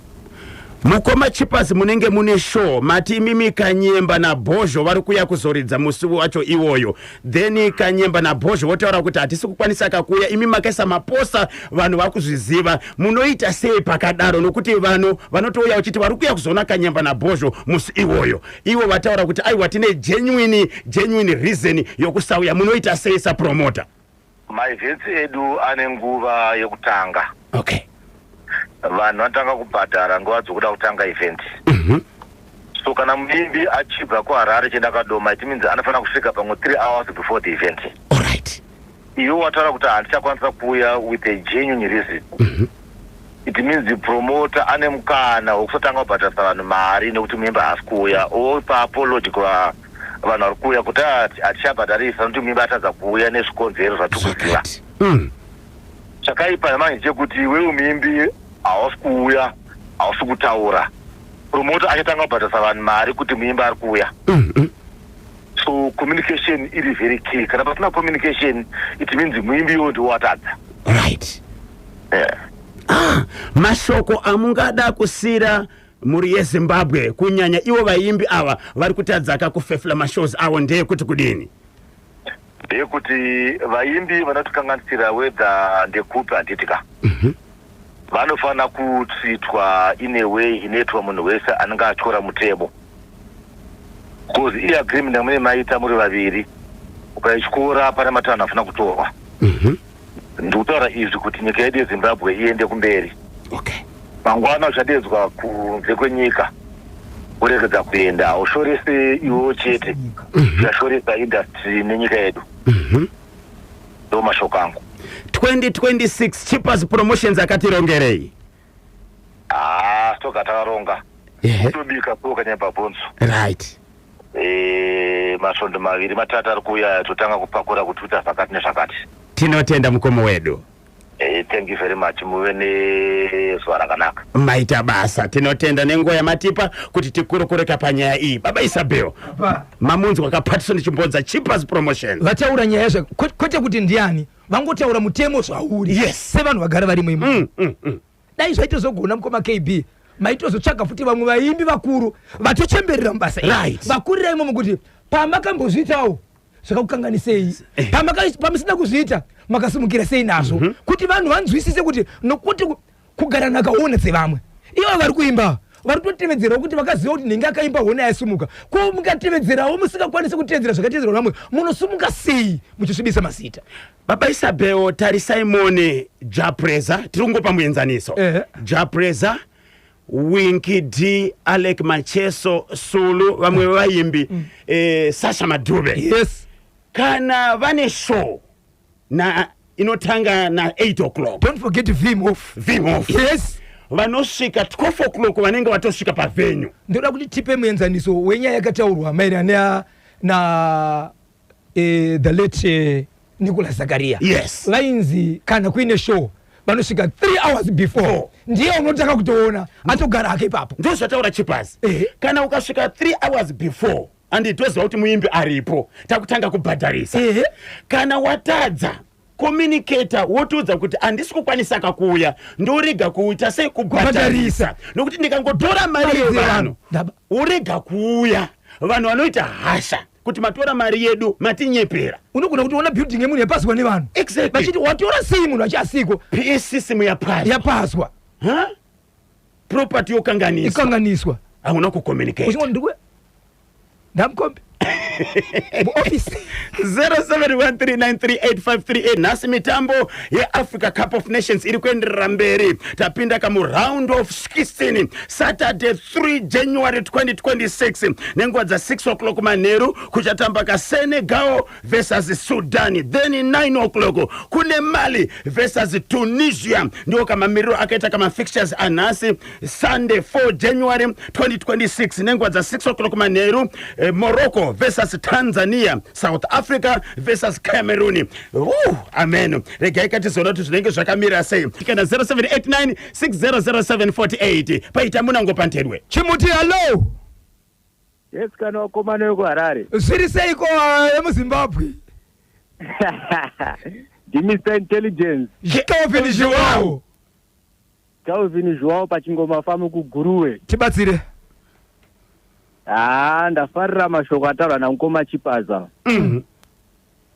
Mukoma Shippers munenge mune show mati imimi Kanyemba naBozho vari kuya kuzoridza musi wacho iwoyo, then Kanyemba naBozho votaura kuti hatisi kukwanisa kakuya, imi makaisa maposa vanhu vakuzviziva. Munoita sei pakadaro nokuti vanhu vanotouya uchiti vari kuya kuzoona Kanyemba naBozho musi iwoyo, ivo vataura kuti aiwa tine genuine reason yokusauya? Munoita sei sapromoter? Maevents edu ane nguva yekutanga. Okay. Vanhu vanotanga kubhadhara nguva dzokuda kutanga event. So kana muimbi achibva kuHarare chienda kaDoma it means anofanira kusvika pamwe 3 hours before the event. Alright. Iwo wataura kuti handichakwanisa kuuya with a genuine reason. It means the promoter ane mukana wokusatanga kubhadharisa vanhu mari nekuti muimbi haasi kuuya. Opa apology kuvanhu vari kuuya kuti hatichabhadharisa nokuti muimbi atadza kuuya nezvikonzero zvatikuziva. Chakaipa manje chekuti wewe muimbi hausi kuuya, hausi kutaura. Promoter achatanga kubhadharisa vanhu mari kuti muimbi ari kuuya. So communication iri very key. Kana pasina communication it means muimbi iwo ndiwo watadza. Right. Yeah. Mashoko amungada kusira muri yeZimbabwe kunyanya iwo vaimbi ava vari kutadza kakufefula mashows avo ndeyekuti kudini? Ndeyekuti vaimbi vanotikanganisira whether ndekupi handitika. Vanofanira kutsitwa in a way inoitwa munhu wese anenge atyora mutemo. Because iyi agreement yamune maita muri vaviri ukaityora pane matanho anofanira kutorwa. ndikutaura izvi kuti nyika yedu yeZimbabwe iende kumberi. Okay. Mangwana uchadedzwa kunze kwenyika uregedza kuenda ushorese iwo chete yashoresa industry nenyika yedu. Ndo mashoko angu. 2026 Chippers Promotions akatirongerei. Toka takaronga. Tobika poka nyamba bonzo. Right. Masvondo maviri matatu ari kuuya totanga kupakura kuTwitter zvakati nezvakati. Tinotenda mukomo wedu. Thank you very much. Muve nezuva rakanaka. Maita basa. Tinotenda nenguva yamatipa kuti tikurukureka panyaya iyi. Baba Isabel. Mamunzwa kapatiso ndichimbodza Chippers Promotions. Vataura nyaya yazvo kwete kuti ndiani vangotaura mutemo zvauri. Yes. Sevanhu vagara varimo imo. Dai zvaitozogona mukoma KB maitozotsvaga futi vamwe vaimbi vakuru vatochemberera mubasa right. vakurira imomo kuti pamakambozviitawo zvakakukanganisei pamusina kuzviita makasimukira sei nazvo kuti vanhu vanzwisise kuti nokuti kugara nakaona dzevamwe ivo vari kuimba vari kutotevedzerawo kuti vakaziva kuti nenge akaimba hona yasumuka ko mukatevedzerawo musingakwanisi kutevedzera zvakatevedzerwa vamwe munosumuka sei muchisvibisa mazita. Baba Isabel tarisai Japreza tirungopa muenzaniso. Japreza Winky D, Alec Macheso, Sulu, vamwe vaimbi, Sasha Madube. Yes. Kana vane show na inotanga na 8 o'clock. Don't forget Vim Off. Yes. Vanosvika 12 o'clock vanenge vatosvika pa venue. Ndoda kuti tipe muenzaniso wenyaya yakataurwa maererano na the late Nicholas Zakaria. Yes. Vainzi kana kuine show vanosvika 3 hours before. Ndiye unotaka kutoona atogara hake ipapo. Ndo zvataura Chippers. Kana ukasvika 3 hours before anditoziva kuti muimbi aripo takutanga kubhadharisa. Kana watadza communicator wotuudza kuti handisi kukwanisa kakuuya ndorega kuita sei kubhadharisa nokuti ndikangotora mari yevanhu urega kuuya vanhu vanoita hasha kuti matora mari yedu matinyepera. Unogona kuti ona building yemunhu yapaswa nevanhu. Exactly. Vachiti watora sei munhu achasiko PS system yapaswa. Property yokanganiswa. Hauna kucommunicate. Uchingo ndikwe ndamkombe office 0713938538 nasi mitambo yeAfrica Cup of Nations iri kuenderera mberi. Tapinda kamu round of 16 Saturday 3 January 2026 nenguva dza 6 o'clock manheru kuchatamba ka Senegal versus Sudan, then 9 o'clock kune Mali versus Tunisia. Ndio kama miriro akaita kama fixtures anasi. Sunday 4 January 2026 nenguva dza 6 o'clock manheru Morocco versus Tanzania, South Africa versus Cameroon. Amen. Regai katizona kuti zvinenge zvakamira sei. Kana 0789600748 paita munango pantedwe. Chimuti hello. Yes, kana wakomana yuko Harare. Zviri seiko emuZimbabwe? Mr. Intelligence. Calvin Joao pachingoma famu kuguruwe. Tibatsire. Ndafarira mashoko ataurwa namukoma Chippers.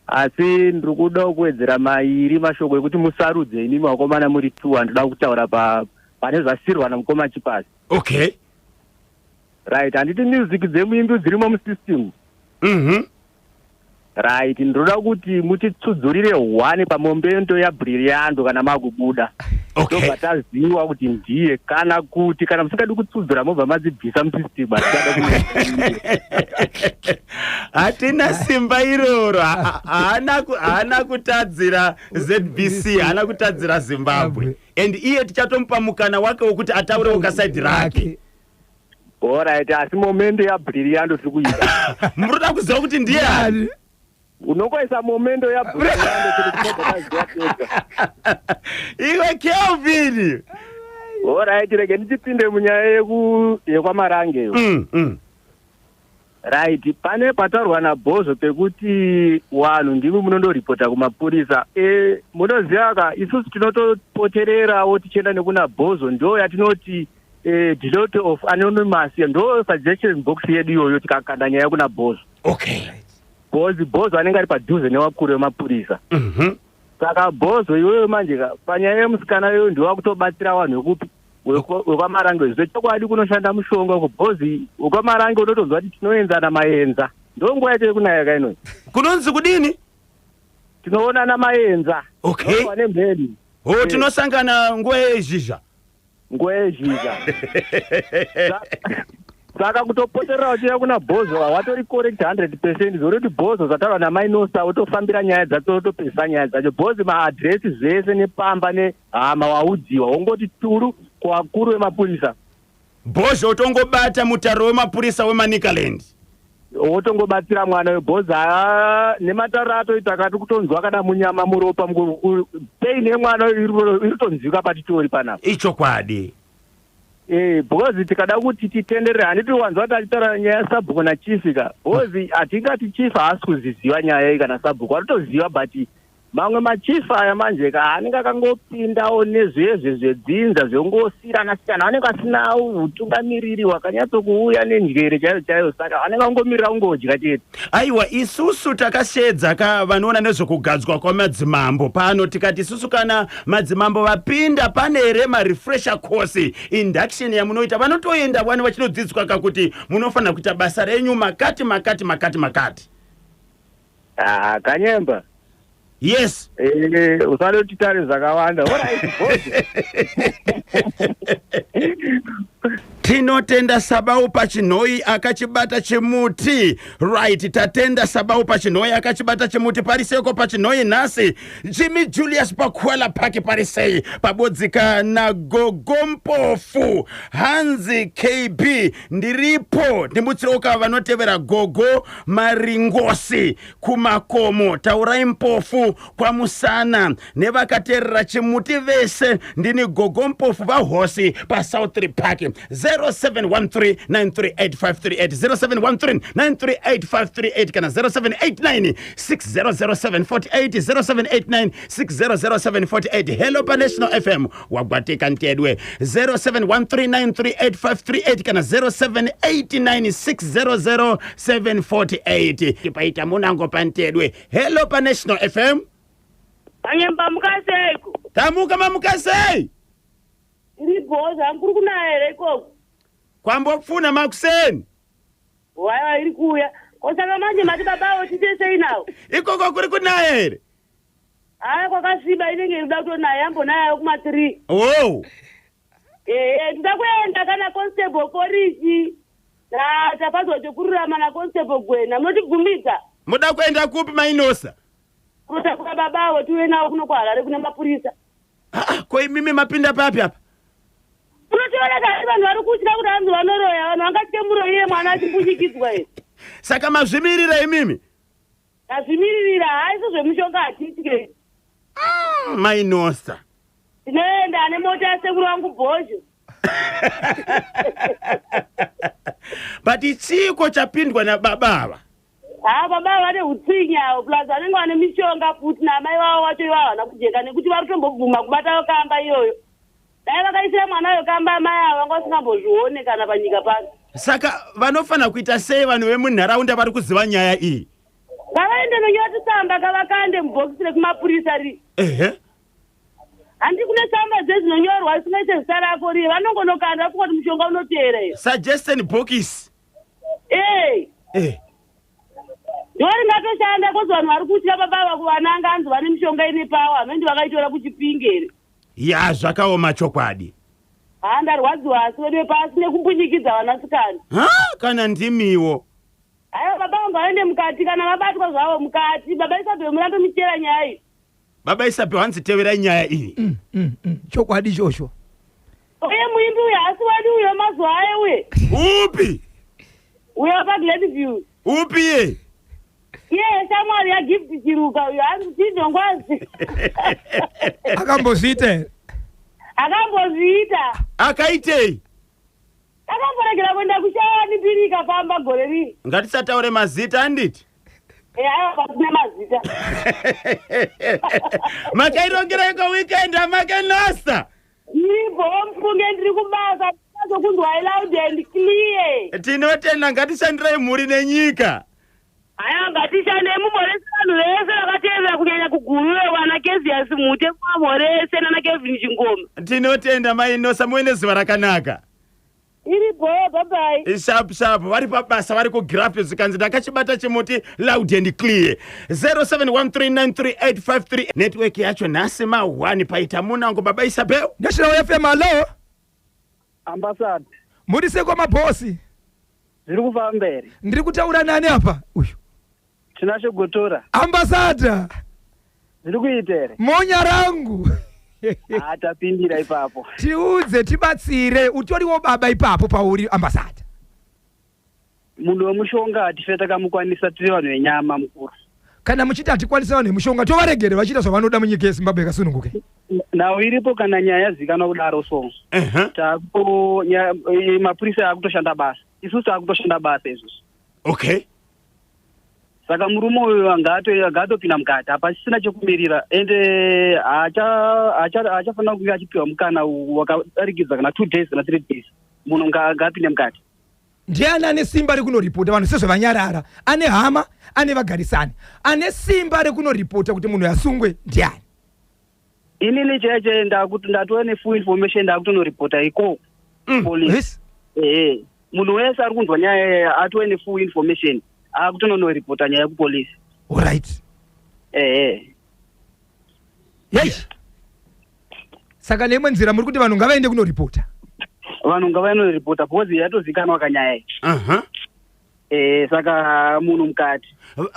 Asi ndiri kuda kuwedzera mairi mashoko ekuti musarudze inimi vakomana muri 2 ndoda kutaura pane zvasirwa namukoma Chippers. Okay. Right, handiti music dzemuimbi dzirimo musystem. Right, ndoda kuti mutitsudzurire 1 pamomento yaBrilliant kana makubuda. Okay. Ndobva taziva kuti ndiye kana kuti kana musingadi kutsudzura mobva madzibvisa musystem. Hatina simba iroro. Haana kutadzira ZBC, haana kutadzira Zimbabwe. And iye tichatomupa mukana wake wokuti ataure ukaside rake. Alright, asi momento yaBrilliant tiri kuita. Muroda kuziva kuti ndiye ani? Unokoisa momento yaBrilliant iwe Kelvin. Alright, rege ndichipinde munyaya yekwamarange. Right, pane pataurwa naBhozo pekuti wanhu ndimi munondoripota kumapurisa. Munoziva ka isusu tinotopotererawo tichienda nekuna Bhozo ndo yatinoti delete of anonymous ndo suggestion box yedu iyoyo tikakanda nyaya kuna Bhozo. Okay. Bhozo anenge ari padhuze newakuru wemapurisa. Saka Bhozo iweyo manje panyaya yemusikana iyoyo ndiwakutobatsira vanhu vekupi wekwamarange zvechokwadi kunoshanda mushonga kubhozi wekwamarange unotonzwa kuti tinoenzana maenza ndonguva yacho yekunaya kainoyi kunonzi kudini tinoonana maenza. Okay. Wane mheni. Tinosangana nguva yezhizha. Nguva yezhizha. Saka kutopoterera uchiya kuna Bhozo watori correct 100%. Zvoroti Bhozo zvataura naMainosa wotofambira nyaya dzacho wotopesa nyaya dzacho. Bhozo maadresi zvese nepamba nehama waudziwa wongoti turu kuvakuru vemapurisa. Bhozo utongobata mutaro wemapurisa weManicaland. Wotongobatsira mwana weBhozo nematauro atoita akati kutonzwa kana munyama muropa peini yemwana iritonzwika patitori panapa. Ichokwadi. Bhozi tikada kuti titenderere handiti wanzwa kuti achitaura nyaya yasabhuku nachifika. Bhozi hatingati chifa haasi kuziziva nyaya iyi kana sabhuku watoziva but mamwe machifa aya manje anenge akangopindawo nezvezve zvedzinza zvongosiyana-siyana anenge asina utungamiriri hwakanyatsokuuya nenjere chaiyo chaiyo saka anenge angomirira kungodya chete. Aiwa isusu takashedza vanoona nezvokugadzwa kwamadzimambo pano tikati isusu kana madzimambo vapinda pane here marefresher course induction yamunoita vanotoenda vana vachinodzidzwa kakuti munofanira kuita basa renyu makati. Kanyemba. Yes. Usade kuti tare zvakawanda. Tinotenda Sabau Pachinoi akachibata chimuti. Right, tatenda Sabau Pachinoi akachibata chimuti pariseko Pachinoi nasi. Jimmy Julius Pakwela paki parisei. Pabodzika na Gogompofu. Hanzi KB ndiripo. Ndimutsiroka vanotevera Gogo Maringosi kumakomo. Taurai mpofu kwa musana. Nevakaterera chimuti vese ndini Gogompofu vahosi pa South Park. 0713938538 0713938538 kana 0789600748 0789600748. Hello pa National FM wagwatika ntedwe 0713938538 kana 0789600748 tipaita munango pa ntedwe. Hello pa National FM. Anyemba mukaseko. Tamuka mamukasei. Ndi Bhozo ankuru kuna ere ikoko. Kwambo kufuna makuseni. Waya iri kuya. Osaka manje mati babawo titesei nawo. Ikoko kuri kuna ere. Kwakasiba inenge ida kuto naye ambo naye kuma 3. Oh. Ndakwenda kana constable polisi. Tapazo chokururama na constable Gwena. Mnotigumidza. Muda kuenda kupi Mainosa? Kuta kwa babawo tuwe nawo kuno kwa Harare kuna mapurisa. Kwa mimi mapinda papi hapa? Unotiona kati vanhu vari kutyira kuti hanzi vanoroya vanhu vangatye muroyiye mwana achimbunyikidwa here. Saka mazvimirira imimi? Azvimiririra haisi zvemushonga hatiitike. Mainosa. Tinoenda nemota yasekuru wangu Bhozo. But chiko chapindwa na babava. Baba vane hutsinya plus vanenge vane mishonga futi namai vavo vacho ivavo havana kujeka nekuti vari kutombobvuma kubatawo kamba iyoyo. Dai vakaisira mwanayo kamba mai avo vanga vasingambozvione kana panyika pano. Saka vanofana kuita sei vanhu vemunharaunda vari kuziva nyaya iyi? Ngavaende nonyora tsamba kavakande mubhokisi rekumapurisa ri. Handi kune tsamba dzezinonyorwa isingaite zita rako ri vanongonokanda kuti mushonga unoteera iyo. Suggestion box. Ndori ngatoshanda kozi vanhu vari kutya babava kuvananga hanzi vane mishonga ine pawa hamendi vakaitora kuchipingeri. Ya zvakaoma chokwadi. Ndarwadziwa asi vedu pasi nekumbunyikidza vanasikana. Kana ndimiwo. Haiwa baba vangu vaende mukati kana vabatwa zvavo mukati. Baba Isabel murandomichera nyaya iyi. Baba Isabel hanzitevera nyaya iyi. Chokwadi chosho. Uye muimbi uyo asi wedu uyo mazuva ayo uye. Upi? Uyo paGladview. Upi ye? Shamwari ya gift chiruka uyo hanzi chidongwazi. Akambozviita. Akambozviita. Akaitei? Akamboregera kuenda kushaya nipirika pamba gore rii. Ngatisataure mazita anditi? Aiwa pasina mazita. Makairongera iko weekend Mainosa. Ibo mfunge ndiri kubasa kunzwa loud and clear. Tinotenda ngatishandirai mhuri nenyika. Aya ngatishande mumorese vanhu vese vakateerera kunyanya kugurure wana Keziasi Mute Mamorese nana Kevin Chingoma. Tinotenda Mainosa muine zuva rakanaka. iripo bye. sharp vari pabasa vari kugirafu zikanzi ndakachibata chimuti loud and clear. 0713938538 network yacho nhasi ma1 paita munango baba Isabel. National FM alo. Ambassador. Muri seko mabosi. Zviri kufamba mberi. Ndiri kutaura nani apa? Uyu. Tinasho Gotora. Ambassador. Zviri kuitere. Monya rangu. Atapindira ipapo. Tiudze tibatsire utoriwo baba ipapo pauri ambassador. Munhu wemushonga atifeta kamukwanisa tiri vanhu venyama mukuru. Kana muchiti atikwanisa vanhu vemushonga tovaregere vachita zvavanoda munyika yeZimbabwe yakasununguka. Nawo iripo kana nyaya zikanwa kudaro so. Tapo mapurisa akutoshanda basa. Isusu takutoshanda basa izvozvo. Okay. Saka murume uyu angatopinda mukati hapasisina chekumirira ende haachafanira kunge achipiwa mukana wakadarikidza kana 2 days kana 3 days munhu ngaapinde mukati. Ndiani ane simba rekunoripota vanhu sezvavanyarara, ane hama, ane vagarisani, ane simba rekunoripota kuti munhu asungwe ndiani? Inini chaiche ndatova nefull information ndakutonoripota ikoko police. Munhu wese ari kunzwa nyaya atove nefull information akutonoripota nyaya kupolice. Alright. Yes. Saka nemwe nzira muri kuti vanhu ngavaende kunoripota. Vanhu ngavanoripota because yatozikanwa kanyaya. Saka munhu mukati.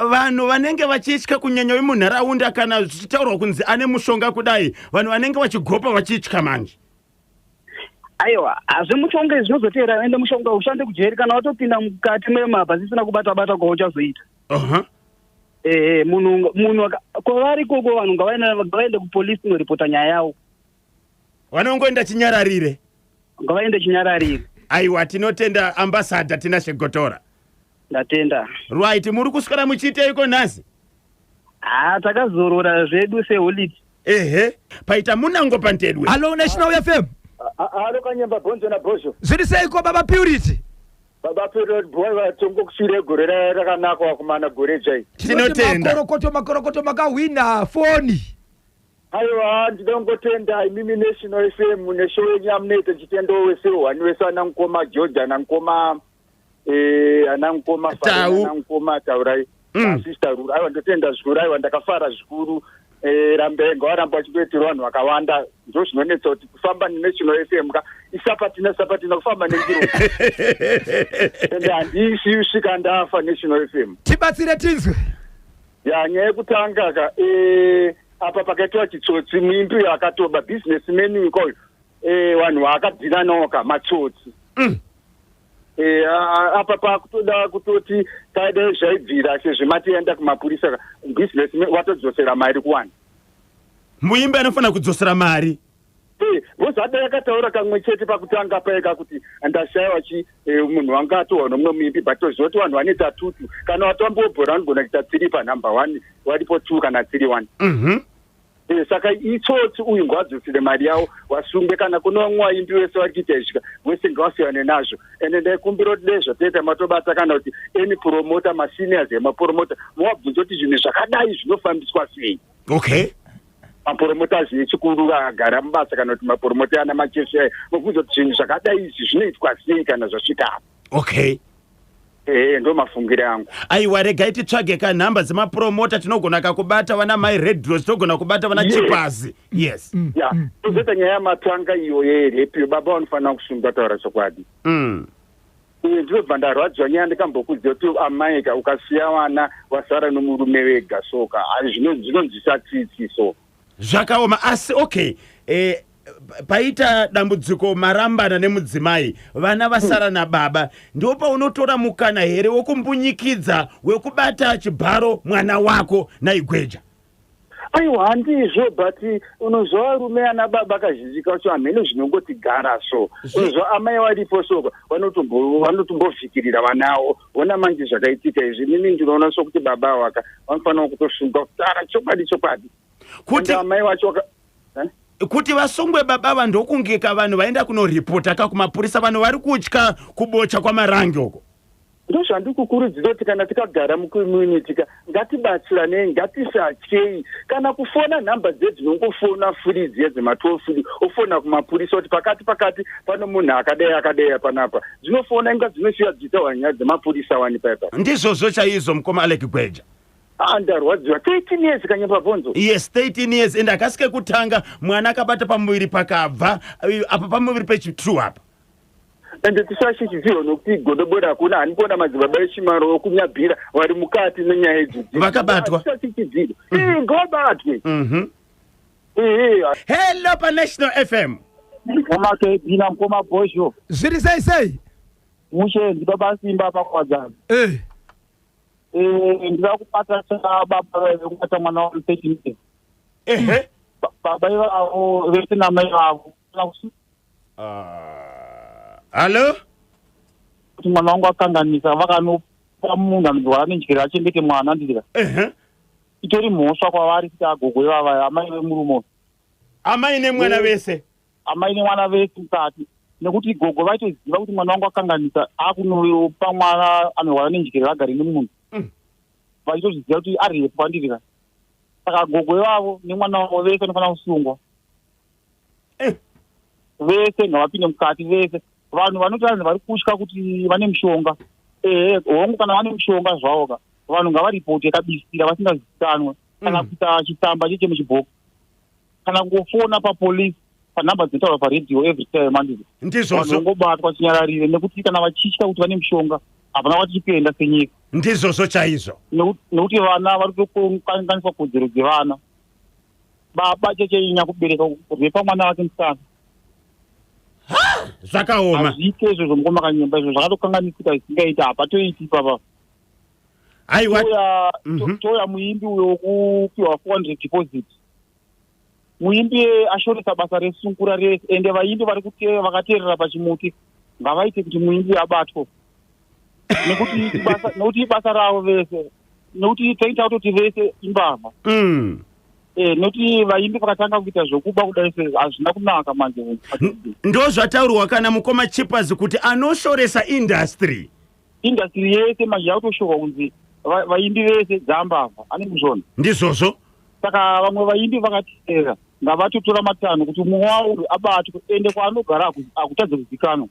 Vanhu vanenge vachitya kunyanya munharaunda kana zvichitaurwa kunzi ane mushonga kudai, vanhu vanenge vachigopa vachitya manje. Aiwa, azvemushonga zvinozotera ende mushonga ushande kujeri kana watopinda mukati memabha zvisina kubata kwauchazoita. Munhu kwavari koko vanhu ngavaende kupolisi kunoripota nyaya yavo. Vanongoenda chinyararire. Ngavaende chinyararire. Aiwa, tinotenda ambassador Tinashe Gotora. Ndatenda. Right, muri kuswera muchiiteiko nhasi? Takazorora zvedu seholiday. Paita munango pantedwe. Hello National FM. Alo Kanyemba Bonzo na Bosho. Zviri seiko baba Purity? Baba Purity boy vatongo kushure gore rakanaka kumana gore chai. Tinotenda. Makorokoto makawina foni. Aiwa, ndinongotenda imimi National FM neshow yenyamnete chitendo wese wani wese anankoma George anankoma anankoma anankoma taurai. Sister Rura aiwa ndotenda zvikuru aiwa ndakafara zvikuru. Rambenga waramba wachipeterwa vanhu vakawanda ndo zvinonetsa kuti kufamba neNational FM isapatina kufamba nenziro ende handisi usvika ndafa National FM. Tibatsire tinzwe. Nyaya yekutanga apa pakaitwa chitsotsi mwimbi akatoba businessman ikoyo vanhu vakadzina noka matsotsi. Apa pakutoda kutoti taide zvaibvira sezvematienda kumapurisa businessman watodzosera mari kuwana. Muimbi anofana kudzosera mari. Vozada yakataura kamwe chete pakutanga paika kuti ndashayiwa munhu wanga atowa nomumwe muimbi but tozoti vanhu vanoita tutu kana watambobhora vanogona kuita 3 panumber 1 waripo 2 kana 3 1. Saka itsotsi uyu ngwadzosere mari yavo wasungwe kana kuno vamwe vaimbi vese vari kuita izvika vese ngavasiyane nazvo ende ndaikumbira kuti dai zvatoita matobata kana kuti any promota maseniors emapromota muvabvunza kuti zvinhu zvakadai zvinofambiswa sei. Okay. Mapromoters echikuru agara mubasa kana kuti mapromota ana machesha mubvunza kuti zvinhu zvakadai izvi zvinoitwa sei kana zvasvika apa. Okay. Ndo mafungire angu. Aiwa, regai titsvage kanhamba dzemapromota tinogona kakubata vana mai Red Rose tinogona kubata vana Chipazi. Yes. Tozoita nyaya yamatanga iyo yerepi baba vanofanira kusungwa taura chokwadi. Ndinobva ndarwadziwa nyaya ndikambokuziva kuti amaika ukasiya vana wasara nomurume wega soka zvinonzwisa tsitsi so. Zvakaoma asi okay. Paita dambudziko marambana nemudzimai vana vasara nababa ndipo paunotora mukana here wokumbunyikidza wekubata chibharo mwana wako naigweja. Aiwa, handizvo but unozva rume ana baba kazhinjika kuti hamene zvinongoti gara so unozva amai varipo so vanotombovhikirira vanavo vona manje zvakaitika izvi. Mimi ndinoona sokuti baba waka vanofanira kutosunga kutara chokwadi kuti amai vacho kuti vasungwe baba ndokungika vanhu vaenda kunoripota kumapurisa vanhu vari kutya kubocha kwamarangi uko. ndozvandikukurudzira kuti kana tikagara mucommunity ngatibatsiranei, ngatisatyei. Kana kufona nhamba dzedzinongofona furi dzedzema12 furi ofona kumapurisa kuti pakati pano munhu akadai panapa, dzinofona inga dzinosviya dzichitaura nyaya dzemapurisa wani paipa. Ndizvozvo chaizvo mukoma Alec Gweja. Ndarwadziwa 13 years kanyemba bvonzo. Yes, 13 years ende akasike kutanga mwana akabata pamuviri pakabva apa pamuviri pechitrue apa. Ende tisashishizirwa nokuti godobori hakuna hanikuona madzibaba echimaro okunyabhira vari mukati nenyaya idzi. Vakabatwa. Tisashishizirwa. Ngabatwe. Hello pa National FM. Mama Kebina mkoma Bosho. Zviri sei? Mushe ndibaba Simba pakwadzana. Ndira kupata baba vekubata mwana wa 13 years. Baba ivavo vese namai vavo. Hello? Kuti mwana wangu akanganisa vakanopa munhu anorwara nenjira achengete mwana ndira. Itori mhosva kwavari kuti agogo ivava amai vemurume. Amai nemwana vese. Amai nemwana vese mukati. Nekuti gogo vaitoziva kuti mwana wangu akanganisa akunopa mwana anorwara nenjira agari nemunhu. Vaitozviziva kuti arirepo pandirika. Saka gogo ivavo nemwana wavo vese vanofana kusungwa. Vese ngavapinde mukati vese. Vanhu vanoti vari kutya kuti vane mushonga. Hongu kana vane mushonga zvavoka. Vanhu ngavaripote kabisira vasingazivikanwe. Kana kuita chitsamba chemuchibhoki. Kana kungofona papolisi panhamba dzinotaura paredhiyo every time mandiri. Ndizvozvo. Vanhu vangobatwa chinyararire nekuti kana vachitya kuti vane mushonga hapana kwatichikuenda senyika. Ndizvozvo chaizvo. Nekuti vana vari kukanganiswa kodzero dzevana. Baba checheinya kubereka kurwepa mwana wake musana. Zvakaoma. Azviite izvo zvomukoma kanyemba izvo zvakatokanganisika zvisingaita hapatoiti papa. Aiwa. Toya muimbi uyo wokupiwa 400 deposit. Muimbi ashoresa basa resungura rese ende vaimbi vari vakateerera pachimuti ngavaite kuti muimbi abatwe. Nekuti basa ravo vese. Nekuti taita kutoti vese imbavha. Noti vaimbi vakatanga kuita zvokuba kudai hazvina kunaka manje. Ndozvataurwa kana mukoma Chippers kuti anoshoresa industry yese manje yakutoshorwa kunzi vaimbi vese dzambavha ane muzvona. Ndizvozvo. Saka vamwe vaimbi vakateera ngavatotora matanho kuti mumwe wavo abatwe ende kwaanogara akutadze kuzikanwa.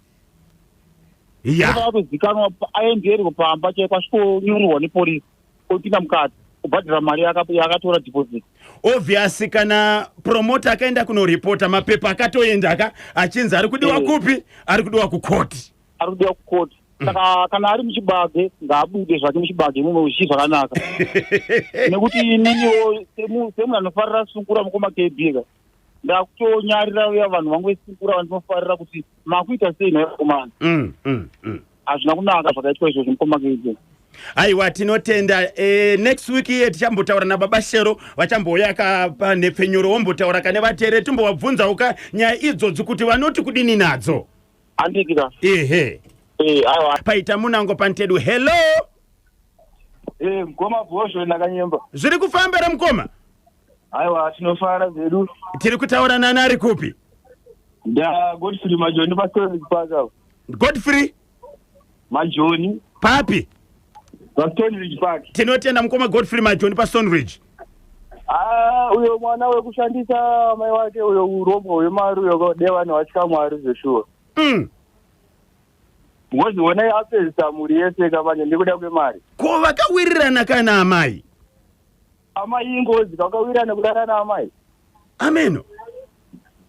Akatozikanwa aenderwe pamba chaiko asvikonyorerwa nepolisi opinda mukati kubhadhira mari yakatora deposit. Obviously kana promoter akaenda kunoripota mapepa akatoenda achinzi ari kudiwa kupi? Ari kudiwa kukoti. Ari kudiwa kukoti. Saka kana ari muchibage ngaabude zvake muchibage mumwe uchi zvakanaka. Nekuti ininiwo semunhu anofarira sungura mukoma KBK ndakutonyarira uya vanhu vangu vesungura vandinofarira kuti makuita sei nayo komana. Hazvina kunaka zvakaitwa izvozvo mukoma KBK. Aiwa tinotenda next week ye tichambotaura nababa Shero vachambouya akapa nepfenyuro wombotaura kane vatere timbovabvunza uka nyaya idzodzo kuti vanoti kudini nadzo. Andikira. Aiwa. Paita munango pantedu. Hello. Mukoma Bosho ndakanyemba. Zviri kufambira mukoma? Aiwa tinofara zvedu. Tiri kutaura nani ari kupi? Godfrey Majoni pastori paka. Godfrey Majoni. Papi? Stonebridge Park. Tinotenda mukoma Godfrey Majoni pa Stonebridge. Uyo mwana wekushandisa mai wake uyo urombo hwemari uyo devana wachikamwari zveshuwa. Ngozi wona yapedza muri yese kabanye ndikuda kwemari. Ko vakawirirana kana amai? Amai ingozi vakawirirana kudana na amai. Ameno.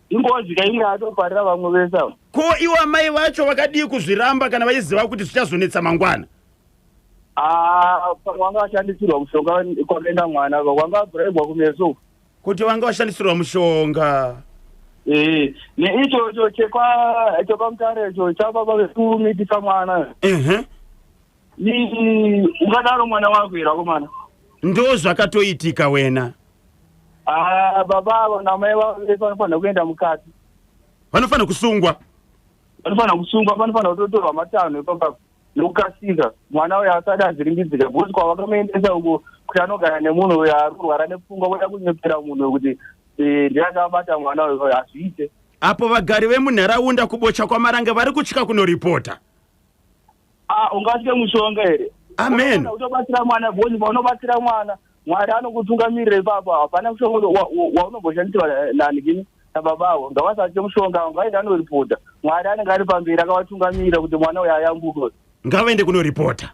Ingozi kainga atoparira vamwe vese. Ko iwo amai vacho vakadii kuzviramba kana vaiziva kuti zvichazonetsa mangwana? Wanga washandisirwa mushonga kwakaenda mwana wanga bhuraibwa kumeso kuti wanga washandisirwa mushonga. Neichocho chekwamutare icho chababa vetumitisa mwana. Ungadaro mwana wako ira komana. Ndo zvakatoitika wena. Baba namai vavo vanofanira kuenda mukati. Vanofanira kusungwa. Vanofanira kutotorwa matanho epamba nokukasika mwana uyo asati azviringidzike bhosi kwavakamuendesa uko kuti anogara nemunhu uyo ari kurwara nepfungwa kuda kunyepera munhu kuti ndiakabata mwana uyo hazviite. Apo vagari vemunharaunda kubocha kwamaranga vari kutya kunoripota. ungatye mushonga here. Amen. Unobatsira mwana boni unobatsira mwana. Mwari anokutungamirira baba hapana mushonga waunomboshandiswa nani kini nababavo ngavasatye mushonga ngaenda anoripota. Mwari anenge ari pamberi akavatungamirira kuti mwana uyu ayambuke. Ngavaende kunoripota.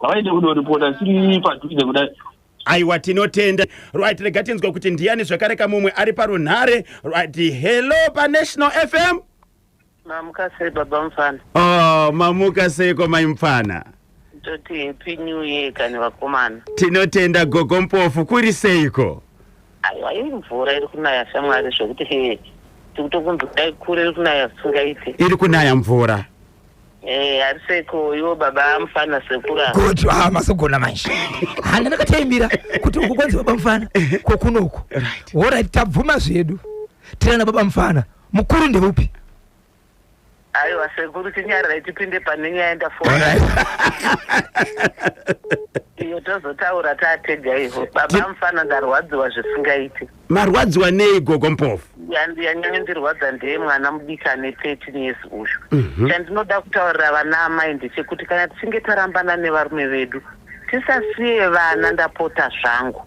Ngavaende kunoripota siri padhuze kudai. Aiwa tinotenda. Right, rega tinzwa kuti ndiani zvakare kamumwe ari parunhare. Right, hello paNational FM. Mamuka sei baba Mfana. Oh, mamuka seiko mai Mfana. Toti happy new year kani vakomana. Tinotenda gogo mpofu kuri seiko. Aiwa imvura iri kunaya shamwari zvokuti he tikutokunzwa dai kure iri kunaya singaiti. Iri kunaya mvura. Ari seiko iwo baba Mfana sekura. Kuti masogona manje. Hana nakataimbira kuti ukukwanzi baba Mfana kokunoko. Alright, tabvuma zvedu. Tirana baba Mfana. Mukuru ndeupi? Aiwa sekuru tinyarira tipinde pane nyaya ndafona. Iyo tozotaura tatega ivo. Baba Mfana ndarwadziwa zvisingaiti. Marwadziwa nei gogo mpofu? Yanyanya ndirwadza ndeye mwana mudikane 13 years uyu. Chandinoda kutaurira vana amai ndechekuti kana tichinge tarambana nevarume vedu tisasiye vana ndapota zvangu.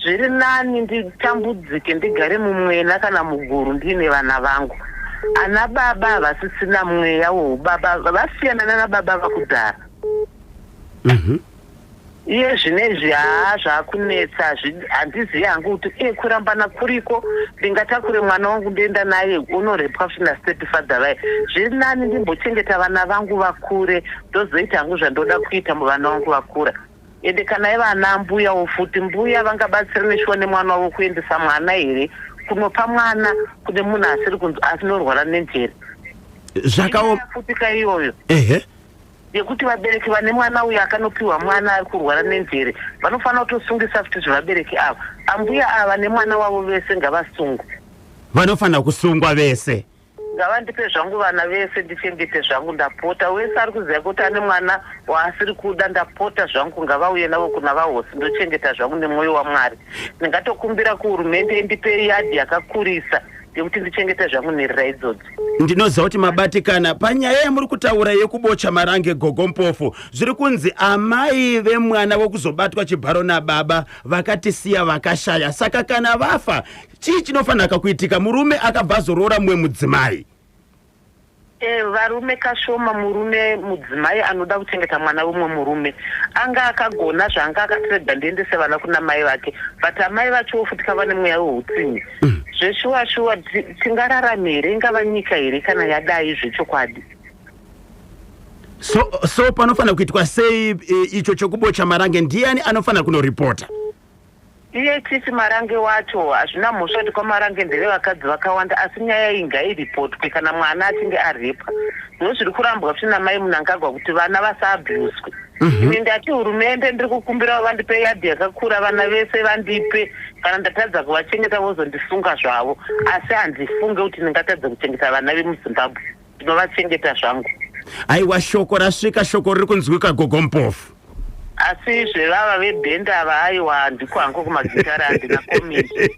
Zviri nani nditambudzike ndigare mumwena kana muguru ndine vana vangu. Ana baba vasisina mweya woubaba vasiyana nana baba vakudhara. Iye zvinezvi zvakunetsa handizivi hangu kuti kurambana kuriko ndingatakure mwana wangu ndienda naye unorepwa zvina stepfather vai. Zviri nani ndimbochengeta vana vangu vakure ndozoita hangu zvandoda kuita muvana vangu vakura. Ende kana ivana mbuya wofuti mbuya vangabatsira neshuwa nemwana wavo kuendesa mwana here kunopa mwana kune munhu asiri kunzwa asinorwara nenjere. Zvakafutika iyoyo. Yekuti vabereki vane mwana uyu akanopiwa mwana ari kurwara nenjere vanofanira kutosungisa futi zvevabereki ava. Ambuya ava nemwana wavo vese ngavasungwe. Vanofanira kusungwa vese. Ngavandipe zvangu vana vese ndichengete zvangu ndapota. Wese ari kuziva kuti ane mwana waasiri kuda ndapota zvangu ngavauye navo kuna vahosi ndochengeta zvangu nemwoyo waMwari. Ndingatokumbira kuhurumende ndipe yadhi yakakurisa yekuti ndichengete zvangu nherera idzodzo. Ndinoziva kuti mabatikana panyaya yamuri kutaura yekubocha marange gogo mpofu zviri kunzi amai vemwana wokuzobatwa chibharo nababa vakatisiya vakashaya. Saka kana vafa chii chinofanira kuitika? Murume akabva azorora mumwe mudzimai. Varume kashoma murume mudzimai anoda kuchengeta mwana womwe murume anga akagona zvanga akatirega ndiendese vana kuna mai vake but amai vacho futi vane mweya weutsinye. Zveshuwa tingararame here ingava nyika here kana yadai zvechokwadi. So panofanira kuitwa sei icho chokubocha marange? Ndiani anofanira kunoripota? Iye tisi marange wacho hazvina mhosva kuti kwamarange ndevevakadzi vakawanda asi nyaya iyi ngairipotwe kana mwana achinge arepwa. Ndizvo zviri kurambwa kuti namai Mnangagwa kuti vana vasaabhuswe. Ini ndati hurumende ndiri kukumbira vandipe yadhi yakakura vana vese vandipe kana ndatadza kuvachengeta vozondisunga zvavo asi handifunge kuti ndingatadza kuchengeta vana vemuZimbabwe ndinovachengeta zvangu. Aiwa shoko rasvika, shoko riri kunzwika gogo mpofu. Asi zvevava vebhenda ava aiwa ndiko hangu kumagitara handina komenti.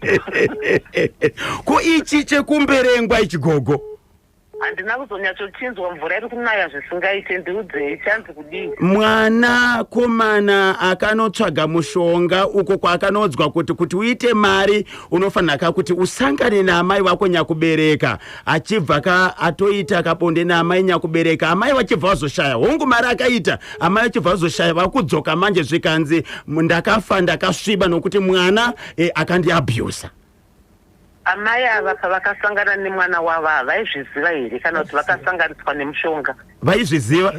Ko ichi chekumberengwa ichi gogo? Handina kuzonyatsochinzwa mvura iri kunaya zvisingaite ndiudzei chanzi kudii. Mwana komana akanotsvaga mushonga uko kwaakanodzwa kuti uite mari unofanira kuti usangane naamai vako nyakubereka. Achibva atoita kabonde naamai nyakubereka, amai vachibva vazoshaya hongu mari akaita, amai vachibva vazoshaya vakudzoka manje zvikanzi ndakafa ndakasviba nokuti mwana akandiabhusa. Amai ava pavakasangana nemwana wavo vaizviziva here kana kuti vakasanganiswa nemushonga? Vaizviziva.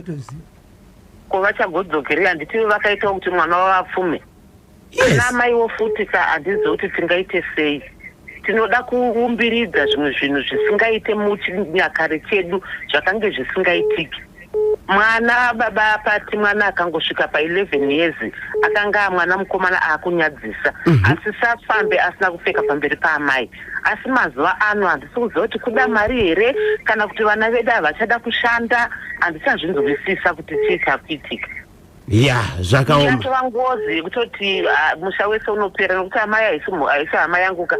Ko vachagodzokerei handiti vakaitawo kuti mwana wavo apfume? Ana amaiwo futi handizivi kuti tingaite sei. Tinoda kuumbiridza zvimwe zvinhu zvisingaite muchinyakare chedu zvakange zvisingaitiki. Mwana baba pati mwana akangosvika pa11 years akanga mwana mukomana akunyadzisa asi safambe asina kupfeka pamberi paamai. Asi mazuva ano handisi kuziva kuti kuda mari here kana kuti vana vedu havachada kushanda handisazvinzwisisa kuti chii chakuitika. Zvakaoma. Yatova ngozi yekutoti musha wese unopera nokuti amai haisi hama yanguka.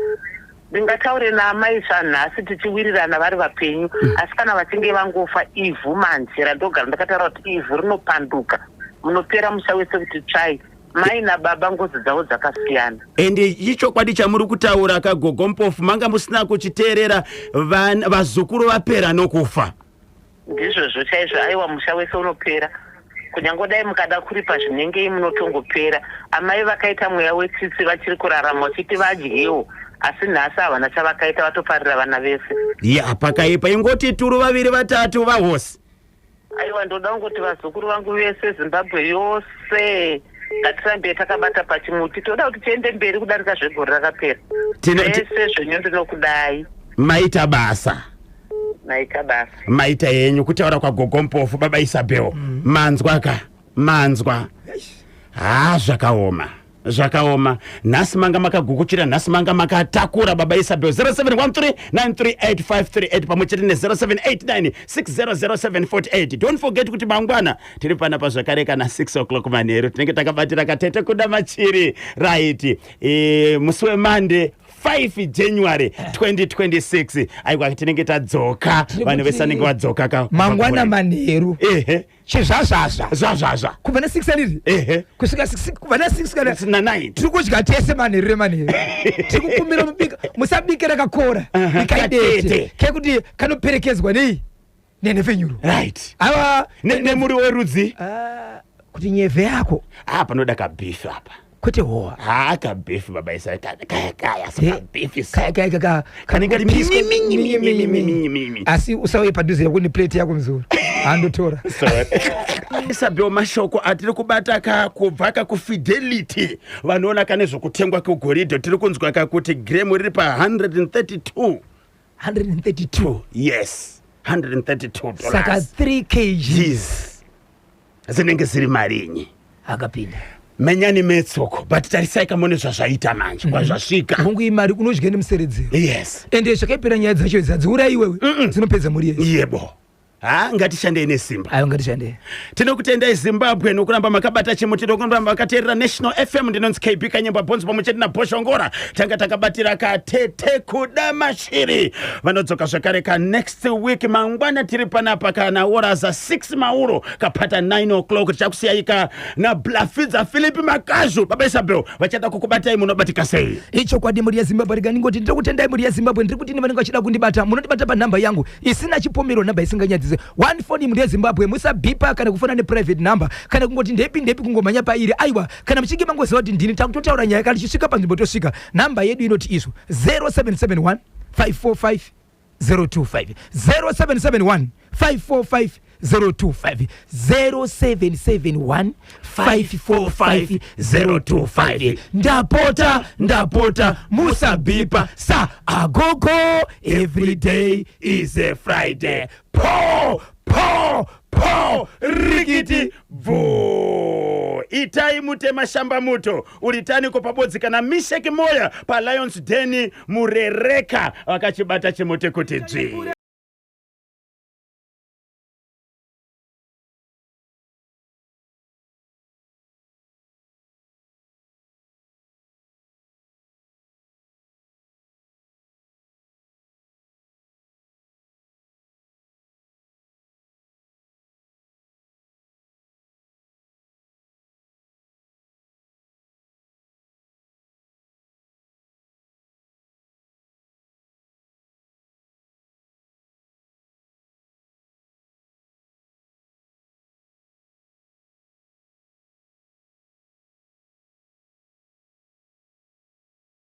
ndingataure naamai zvanhasi tichiwirirana vari vapenyu asi kana vachinge vangofa ivhu manzira ndogara ndakataura kuti ivhu rinopanduka munopera musha wese kuti tsvai mai nababa ngozi dzavo dzakasiyana. Ende ichokwadi chamuri kutaura kaGogompofu manga musina kuchiteerera vazukuru vapera nokufa. Ndizvozvo chaizvo aiwa musha wese unopera kunyangodai mukada kuripa zvinenge munotongopera. Amai vakaita mweya wetsitsi vachiri kurarama vachiti vadyewo asi nhasi havana chavakaita vatoparira vana vese. Ya pakaipa ingoti turu vaviri vatatu vahosi. Aiwa ndoda kungoti vazukuru vangu vese Zimbabwe yose ngatirambe takabata pachimuti toda kuti tiende mberi kudarika zvegore rakapera. Vese zvenyu ndinokudai. Maita basa. Maita yenyu kutaura kwaGogompofu baba Isabel. Manzwa. Zvakaoma. Nhasi manga makagukuchira, nhasi manga makatakura baba Isabel. 0713938538 pamwechete ne0789600748. Don't forget kuti mangwana tiri pana pazvakare kana 6 o'clock manheru tinenge takabatira katete kuda machiri right. Musi weMonday 5 January 2026 aiwa tinenge tadzoka vanhu vese vanenge vadzoka ka mangwana manheru chizvazvazva kubva ne6 ariri kusvika 6 kubva ne6 kana na 9 tiri kudya tese manheru remanheru tiri kukumbira mubika musabike rakakora bikaidete kekuti kanoperekedzwa nei nenefenyuro right ava nemuri werudzi kuti nyevhe yako panoda kabeef apa kwete hoa kabeef baba Isa kaya beef kanenge asi usauye padhuze yako ni plate yako mzuri andotora Isabel mashoko atiri kubata kubva kufidelity vanoona kane zvokutengwa kwegoridhe tiri kunzwa kuti gremu riri pa 132 yes $132 saka 3 kg zinenge ziri marinyi akapinda menyani metsoko but tarisaika mone zvazvaita manje kwazvasvika mungu imari kunodya nemuseredzero yes ende zvakaipera nyaya dzacho dziura iwewe dzinopedza muri yese yebo ngatishandei nesimba. Ayo ngatishandei. Tinokutendai Zimbabwe nokuramba makabata chimuti nokuramba makateerera National FM ndinonzi KB Kanyemba Bonzi pamwechete naBoshongora. Tanga takabatira katete kuda mashiri. Vanodzoka zvakare ka next week mangwana tiri panapa kana hora za 6 mauro kapata 9 o'clock tichakusiyaika na Blafidza Philip Makazu. Baba Isabel vachada kukubatai munobatika sei? Icho kwadi muri ya Zimbabwe ngoti ndikutendai muri ya Zimbabwe ndiri kuti vanenge vachida kundibata munondibata pa number yangu isina chipomero namba isinganyadzise one phone muri ya Zimbabwe musabipa kana kufana ne private number kana kungoti ndepi kungomanya pairi aiwa kana mchinge mangoziva kuti ndini takutotaura nyaya kana chisvika panzvimbo tosvika namba yedu inoti isu 0771 545 025 0771 545 025 0771 545 025 ndapota musabipa sa agogo every day is a Friday po rikiti vo itai mutema shamba muto ulitani ko pabodzi kana Misheki Moya pa Lions Den murereka wakachibata chimote kuti dzvi.